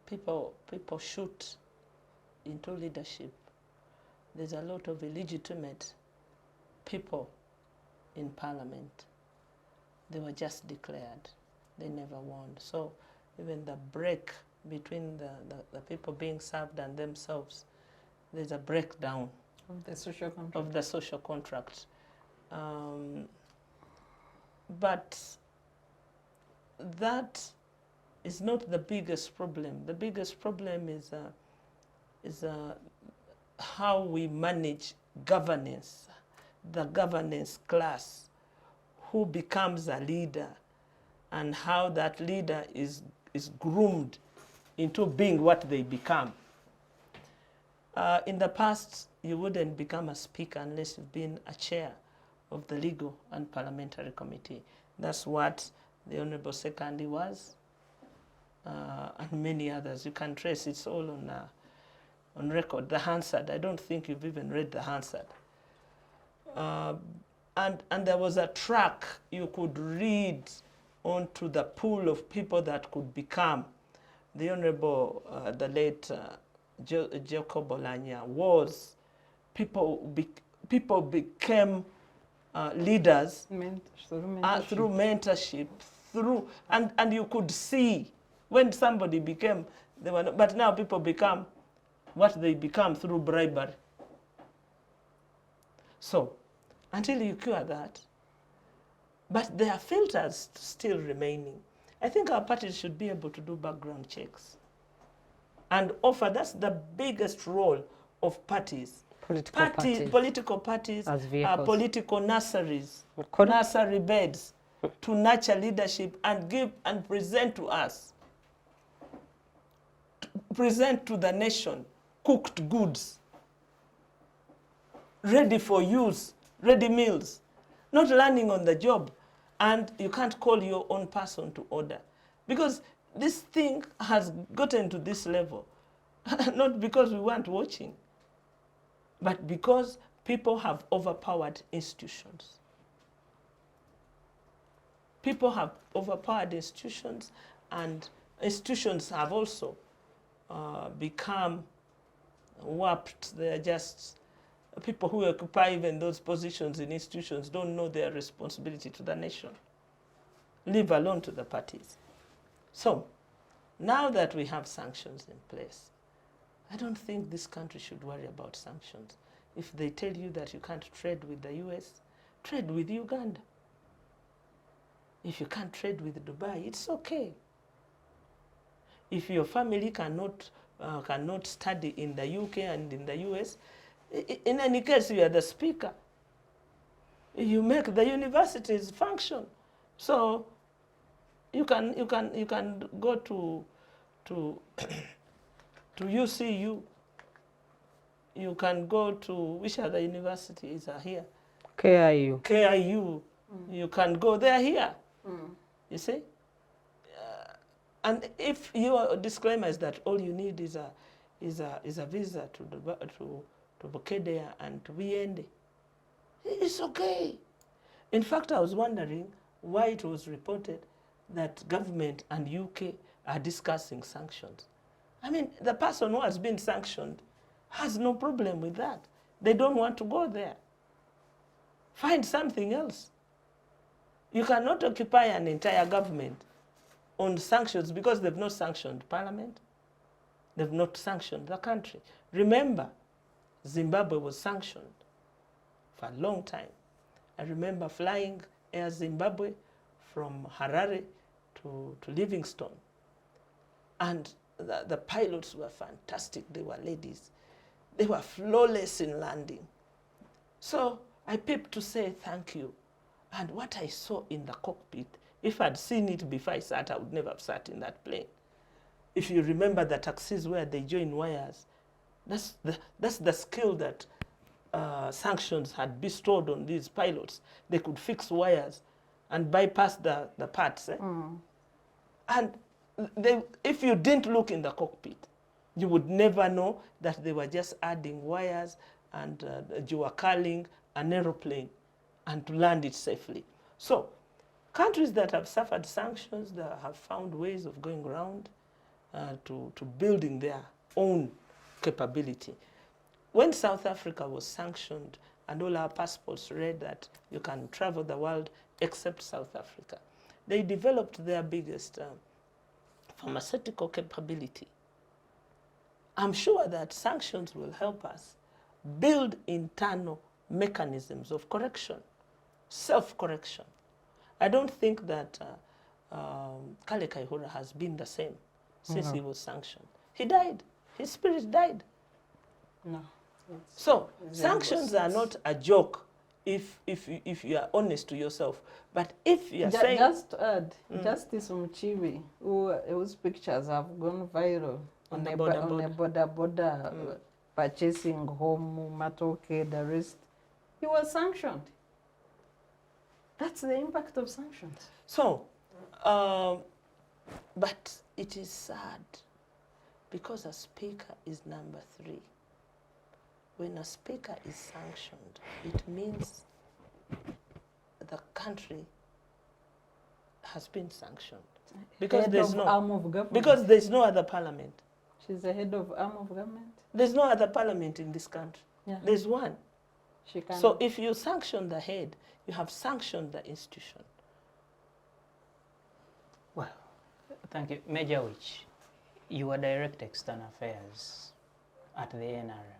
People shoot into leadership. There's a lot of illegitimate people in parliament. They were just declared. They never won. So even the break between the people being served and themselves, there's a breakdown Of the social contract. of the social contract. But that is not the biggest problem. The biggest problem is how we manage governance, the governance class, who becomes a leader, and how that leader is groomed into being what they become. In the past, you wouldn't become a speaker unless you've been a chair of the Legal and Parliamentary Committee. That's what the Honorable Sekandi was, and many others. You can trace it's all on record. The Hansard, I don't think you've even read the Hansard. And there was a track you could read onto the pool of people that could become. The Honorable, the late Jacob Olanya was, people became leaders through mentorship, and you could see when somebody became, but now people become what they become through bribery. So, until you cure that, but there are filters still remaining. I think our parties should be able to do background checks and offer, that's the biggest role of parties. Political parties. Political parties As are vehicles. political nurseries, Correct. nursery beds to nurture leadership and give and present to us, present to the nation cooked goods, ready for use, ready meals, not learning on the job. And you can't call your own person to order. Because this thing has gotten to this level, not because we weren't watching, but because people have overpowered institutions. People have overpowered institutions, and institutions have also become warped. They're just people who occupy even those positions in institutions don't know their responsibility to the nation, leave alone to the parties. So now that we have sanctions in place, I don't think this country should worry about sanctions. If they tell you that you can't trade with the US, trade with Uganda. If you can't trade with Dubai, it's okay. If your family cannot study in the UK and in the US, in any case, you are the speaker. You make the universities function. So you can go to UCU. You can go to which other universities are here? KIU. KIU. You can go there here. You see? And if your disclaimer is that all you need is a visa to Bukedea and to Biende, it's okay. In fact, I was wondering why it was reported that government and UK are discussing sanctions. I mean, the person who has been sanctioned has no problem with that. They don't want to go there. Find something else. You cannot occupy an entire government on sanctions because they've not sanctioned parliament. They've not sanctioned the country. Remember, Zimbabwe was sanctioned for a long time. I remember flying Air Zimbabwe from Harare to Livingstone. And the pilots were fantastic. They were ladies. They were flawless in landing. So I pipped to say thank you. And what I saw in the cockpit, if I'd seen it before I sat, I would never have sat in that plane. If you remember the taxis where they join wires, that's the skill that sanctions had bestowed on these pilots. They could fix wires and bypass the parts. And if you didn't look in the cockpit, you would never know that they were just adding wires and you were curling an aeroplane and to land it safely. So countries that have suffered sanctions, that have found ways of going around to building their own capability. When South Africa was sanctioned and all our passports read that you can travel the world except South Africa, they developed their biggest pharmaceutical capability. I'm sure that sanctions will help us build internal mechanisms of correction, self-correction. I don't think that Kale Kaihura has been the same since he was sanctioned. He died. His spirit died. No. So sanctions are not a joke if you are honest to yourself. But if you are saying... Just to add, Justice Mchiwi, whose pictures have gone viral on a border purchasing home, matoke, the rest, he was sanctioned. That's the impact of sanctions. So, but it is sad because a speaker is number 3. When a speaker is sanctioned, it means the country has been sanctioned. Because there's no arm of government. Because there's no other parliament. She's the head of arm of government. There's no other parliament in this country. Yeah. There's one. She can. So if you sanction the head, you have sanctioned the institution. Well, thank you. Major Awich, you are Director External Affairs at the NRM.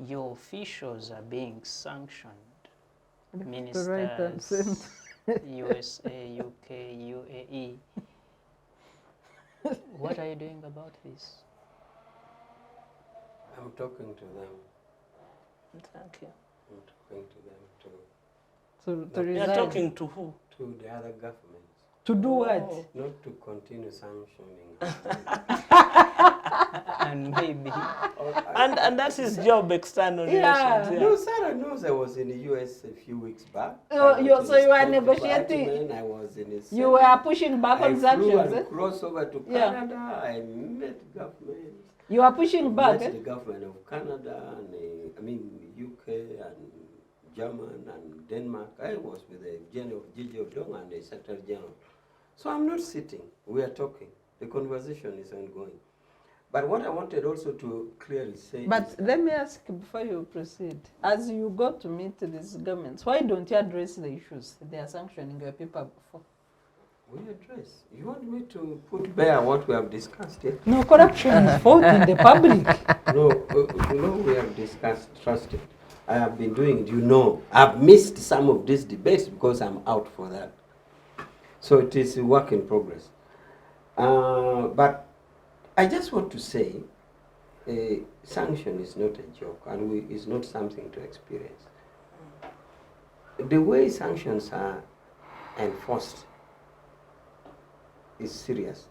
Your officials are being sanctioned. Ministers, USA, UK, UAE. What are you doing about this? I'm talking to them. Thank you. I'm talking to them to To You're resign. talking to who? To the other governments, To do what? not to continue sanctioning. And maybe And that is job external Yeah. relations. No, Sarah knows I was in the US a few weeks back. Oh, I went you- to so the you were State negotiating. Department, I was in the You were pushing back I on flew sanctions. and Eh? crossed over to Yeah. Canada. I met government. You are pushing back. Met Eh? the government of Canada and UK and German and Denmark. I was with the General Gigi Odong and the Secretary General. So I'm not sitting. We are talking. The conversation is ongoing. But what I wanted also to clearly say But is let me ask before you proceed, as you go to meet these governments, why don't you address the issues they are sanctioning your people for? we address. You want me to put bare what we have discussed here? No, corruption is fought in the public. No, we have discussed, trust it. I have been doing it, you know. I've missed some of these debates because I'm out for that. So it is a work in progress. But I just want to say, sanction is not a joke and it's not something to experience. The way sanctions are enforced is serious.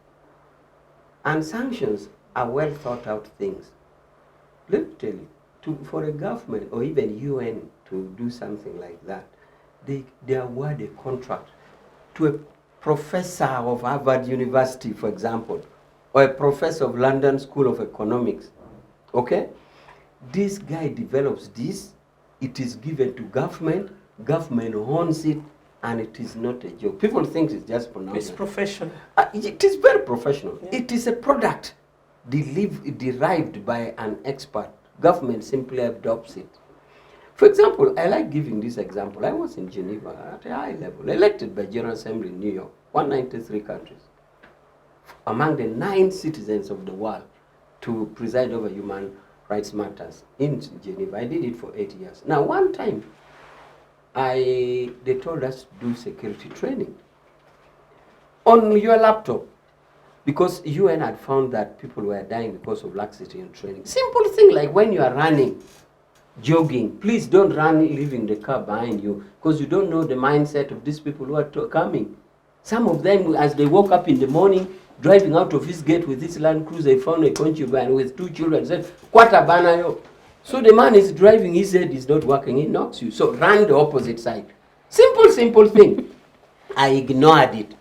And sanctions are well thought out things. Let me tell you, for a government or even UN to do something like that, they award a contract to a professor of Harvard University, for example, or a professor of London School of Economics. Okay? This guy develops this, it is given to government owns it, and it is not a joke. People think it's just pronounced. It's professional. It is very professional. Yeah. It is a product derived by an expert. Government simply adopts it. For example, I like giving this example. I was in Geneva at a high level, elected by General Assembly in New York, 193 countries, among the 9 citizens of the world to preside over human rights matters in Geneva. I did it for 8 years. Now, one time, they told us to do security training on your laptop because UN had found that people were dying because of laxity in training. Simple thing like when you are running, jogging, please don't run leaving the car behind you because you don't know the mindset of these people who are coming. Some of them, as they woke up in the morning, driving out of his gate with his Land Cruiser, they found a concubine with 2 children, said, "Kwata banayo." So the man is driving, his head is not working, he knocks you. So run the opposite side. Simple thing. I ignored it.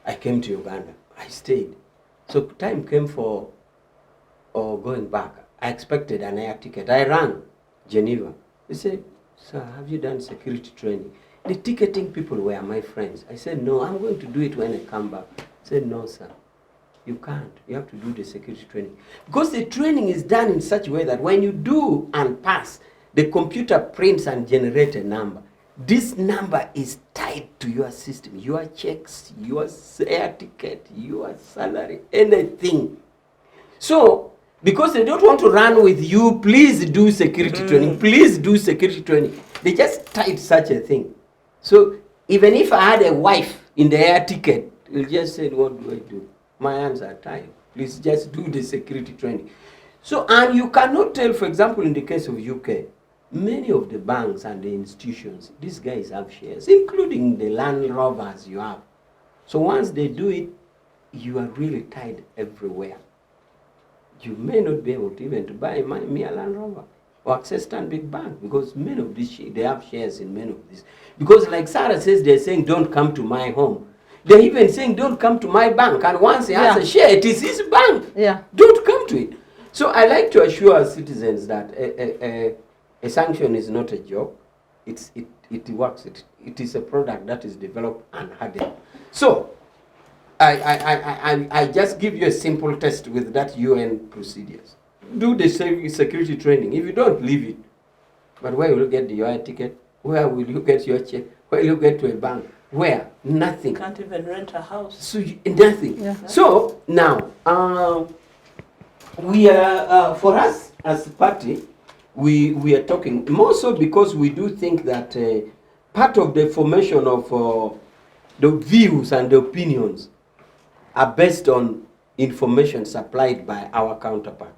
I came to Uganda. I stayed. So time came for going back. I expected an air ticket. I ran Geneva. They said, "Sir, have you done security training?" The ticketing people were my friends. I said, "No, I'm going to do it when I come back." I said, "No, sir. You can't. You have to do the security training." Because the training is done in such a way that when you do and pass, the computer prints and generates a number. This number is tied to your system, your checks, your air ticket, your salary, anything. So, because they don't want to run with you, please do security training, please do security training. They just tied such a thing. So, even if I had a wife in the air ticket, he'll just say, "What do I do? My hands are tied. Please just do the security training." So, and you cannot tell, for example, in the case of UK, many of the banks and the institutions, these guys have shares, including the Land Rovers you have. So once they do it, you are really tied everywhere. You may not be able to even to buy me a Land Rover or access Stanbic Bank because many of these, they have shares in many of these. Because like Sarah says, they're saying, "Don't come to my home." They're even saying, "Don't come to my bank." And once he has a share, it is his bank. Yeah. Don't come to it. So I like to assure our citizens that a sanction is not a joke. It works. It is a product that is developed and hardened. So I just give you a simple test with that UN procedures. Do the security training. If you don't, leave it. But where will you get your ticket? Where will you get your check? Where will you get to a bank? Where? Nothing. Can't even rent a house. So nothing. Yeah. So now we are for us as a party, we are talking more so because we do think that part of the formation of the views and the opinions are based on information supplied by our counterpart.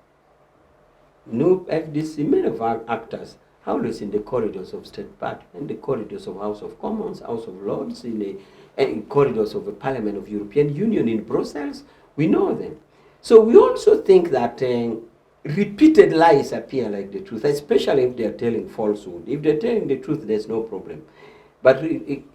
No FDC, many of our actors always in the corridors of State Party, in the corridors of House of Commons, House of Lords, in the corridors of the Parliament of European Union in Brussels. We know them. So we also think that repeated lies appear like the truth, especially if they are telling falsehood. If they're telling the truth, there's no problem. But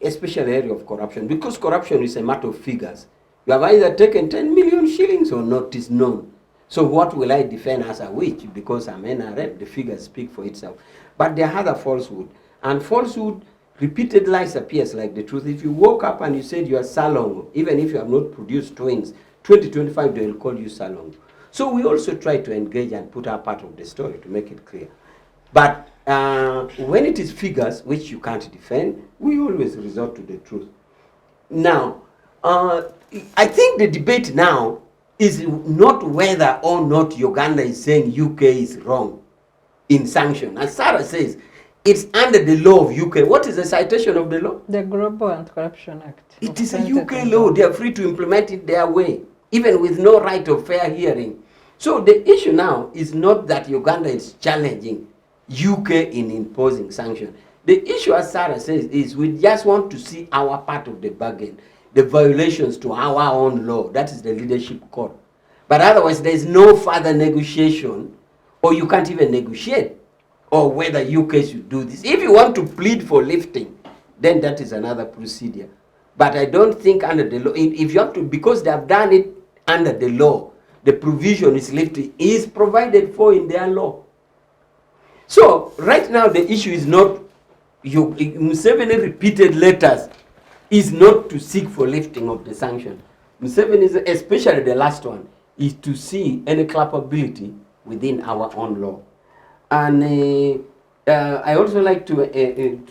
especially area of corruption, because corruption is a matter of figures. You have either taken 10 million shillings or not is known. So what will I defend as Awich? Because I'm NRM, the figures speak for itself. But there are other falsehood. And falsehood, repeated lies appears like the truth. If you woke up and you said you are Salaamu, even if you have not produced twins, 2025 they will call you Salaamu. So we also try to engage and put our part of the story to make it clear. But when it is figures which you can't defend, we always resort to the truth. Now, I think the debate now is not whether or not Uganda is saying UK is wrong in sanction. As Sarah says, it's under the law of UK. What is the citation of the law? The Global Anti-Corruption Act. It is a UK law. They are free to implement it their way, even with no right of fair hearing. So the issue now is not that Uganda is challenging UK in imposing sanctions. The issue, as Sarah says, is we just want to see our part of the bargain, the violations to our own law. That is the leadership code. But otherwise, there is no further negotiation, or you can't even negotiate, or whether UK should do this. If you want to plead for lifting, then that is another procedure. But I don't think under the law, if you have to, because they have done it under the law, the provision is lifted, is provided for in their law. So right now the issue is not, Museveni repeated letters is not to seek for lifting of the sanction. Museveni, especially the last one, is to see any culpability within our own law. And I also like to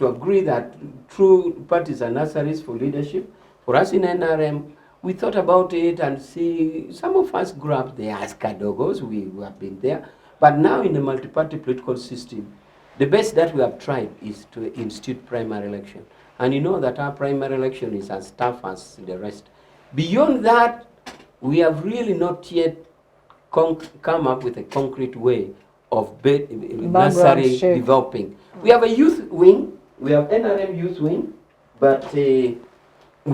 agree that true parties are nurseries for leadership. For us in NRM, we thought about it and see some of us grew up there as Kadogos, we have been there. But now in the multi-party political system, the best that we have tried is to institute primary election. And you know that our primary election is as tough as the rest. Beyond that, we have really not yet come up with a concrete way of nursery developing. We have a youth wing, we have NRM youth wing, but we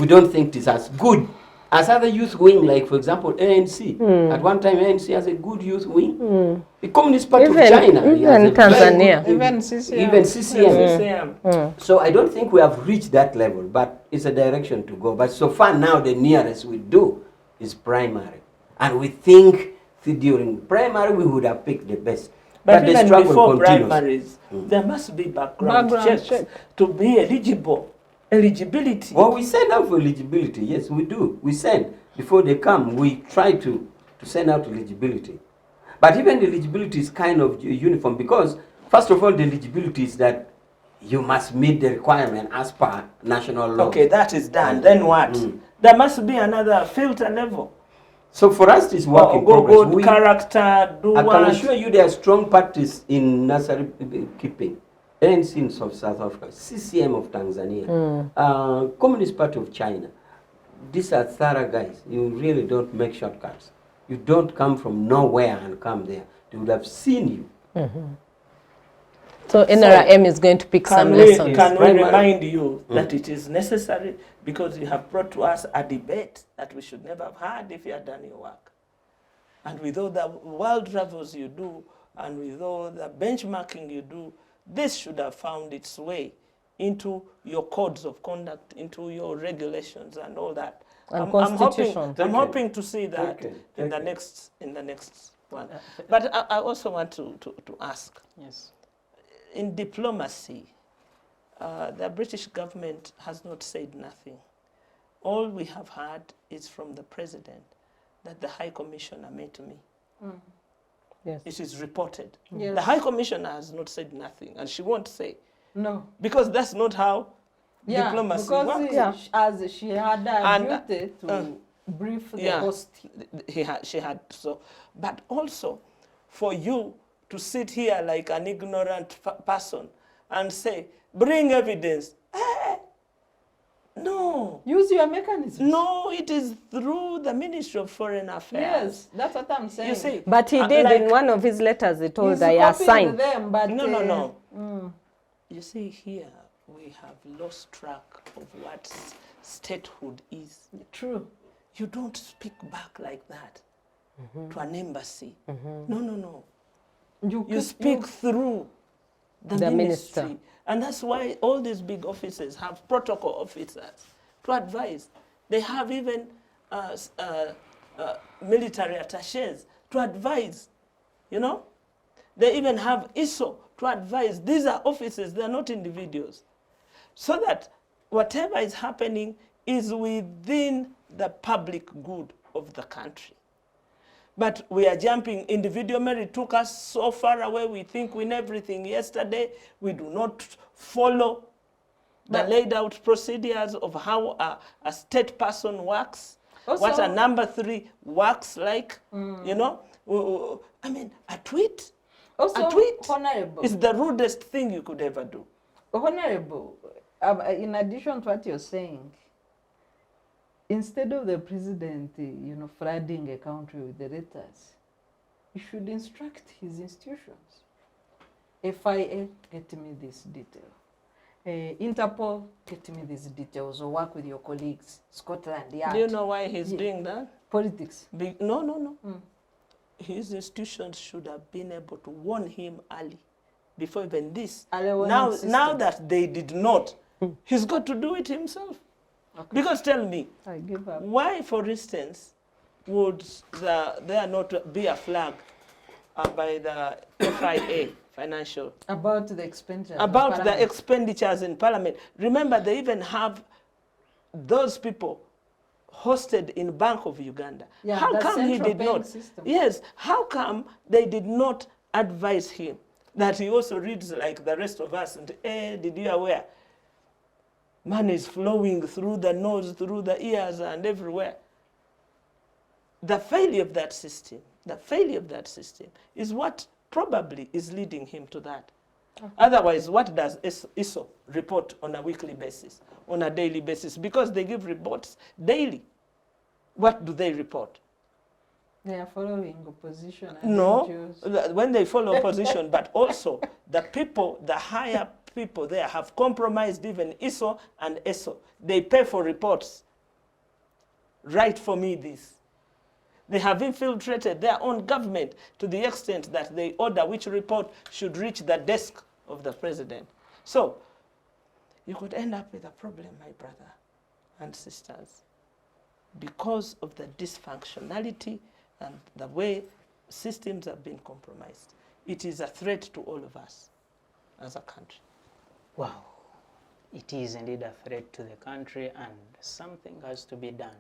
don't think it is as good as other youth wing, like for example ANC. At one time ANC has a good youth wing. The Communist Party of China. Even Tanzania. Even CCM. Even CCM. So I don't think we have reached that level, but it's a direction to go. But so far now the nearest we do is primary. And we think during primary we would have picked the best. But the even struggle before continues. primaries, there must be background checks to be eligible. Eligibility. Well, we send out for eligibility. Yes, we do. We send. Before they come, we try to send out eligibility. But even the eligibility is kind of uniform because, first of all, the eligibility is that you must meet the requirement as per national law. Okay, that is done. Then what? There must be another filter level. So for us, it's work in progress. Good character, do I what? can assure you there are strong parties in nursery keeping. ANC in South Africa, CCM of Tanzania, Communist Party of China. These are thorough guys. You really don't make shortcuts. You don't come from nowhere and come there. They would have seen you. So NRM is going to pick some lessons. Can we remind you that it is necessary because you have brought to us a debate that we should never have had if you had done your work. And with all the world travels you do, and with all the benchmarking you do, this should have found its way into your codes of conduct, into your regulations and all that. And constitution. I'm hoping to see that in the next one. But I also want to ask. Yes. In diplomacy, the British government has not said nothing. All we have heard is from the president that the High Commissioner met me. Yes. It is reported. Yes. The High Commissioner has not said nothing, and she won't say. No. Because that's not how diplomacy works. Because as she had a duty to brief the host. She had so. But also, for you to sit here like an ignorant person and say, bring evidence. No. Use your mechanisms. No, it is through the Ministry of Foreign Affairs. Yes, that's what I'm saying. You see, But he did like, in one of his letters, he told He's I copying assigned. them, but no. mm, You see, here we have lost track of what statehood is. true. You don't speak back like that to an embassy. No. You speak through the ministry. minister. And that's why all these big offices have protocol officers to advise. They have even military attachés to advise, you know. They even have ISO to advise. These are offices, they're not individuals. So that whatever is happening is within the public good of the country. But we are jumping. Individual merit took us so far away. We think we know everything yesterday. We do not follow the laid out procedures of how a state person works, Also, what a number 3 works like, you know. I mean, a tweet Also, a tweet Honorable, is the rudest thing you could ever do. Honorable, in addition to what you're saying, instead of the president, flooding a country with the letters, he should instruct his institutions. FIA, get me this detail. Interpol, get me these details, or work with your colleagues. Scotland Yard. Do you know why he's doing that? Politics. No. His institutions should have been able to warn him early, before even this. Now that they did not, he's got to do it himself. Okay. Because tell me, I give up. why, for instance, would there not be a flag by the FIA, financial, About the expenditures. about the expenditures in Parliament? Remember, they even have those people hosted in Bank of Uganda. Yeah, How the come he central did paying not? system. Yes, how come they did not advise him that he also reads like the rest of us? And did you aware? Money is flowing through the nose, through the ears, and everywhere. The failure of that system, is what probably is leading him to that. Okay. Otherwise, what does ISO report on a weekly basis, on a daily basis? Because they give reports daily. What do they report? They are following opposition. And No, NGOs. when they follow opposition, but also the people, the higher people there have compromised even ISO and ESO. They pay for reports. Write for me this. They have infiltrated their own government to the extent that they order which report should reach the desk of the president. So you could end up with a problem, my brother and sisters, because of the dysfunctionality and the way systems have been compromised. It is a threat to all of us as a country. Wow, it is indeed a threat to the country, and something has to be done.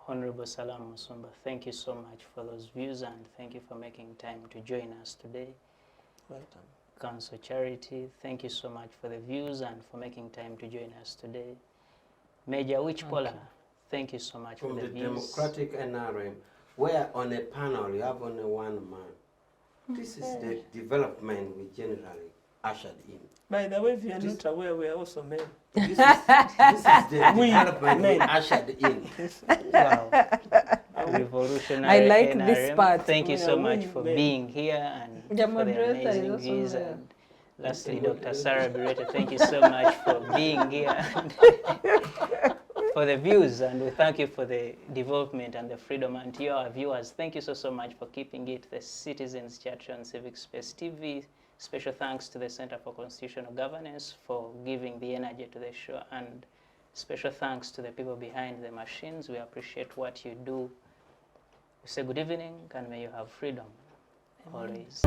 Honorable Salaamu Musumba, thank you so much for those views, and thank you for making time to join us today. Welcome. Council Charity, thank you so much for the views and for making time to join us today. Major Awich Pollar, thank you so much From for the the views. Democratic NRM, where on a panel you have only one man. This is the development we generally ushered in. By the way, if you are not aware, we are also men. This is the We development we men. ushered in. Wow. Revolutionary I like NRM. this part. Thank you so Yeah, much we for men. being here and The for the moderator is amazing also views. there. And lastly, Dr. Sarah Bireete, thank you so much for being here and for the views. And we thank you for the development and the freedom. And to our viewers, thank you so much for keeping it the Citizens Church on Civic Space TV. Special thanks to the Center for Constitutional Governance for giving the energy to the show, and special thanks to the people behind the machines. We appreciate what you do. We say good evening, and may you have freedom always.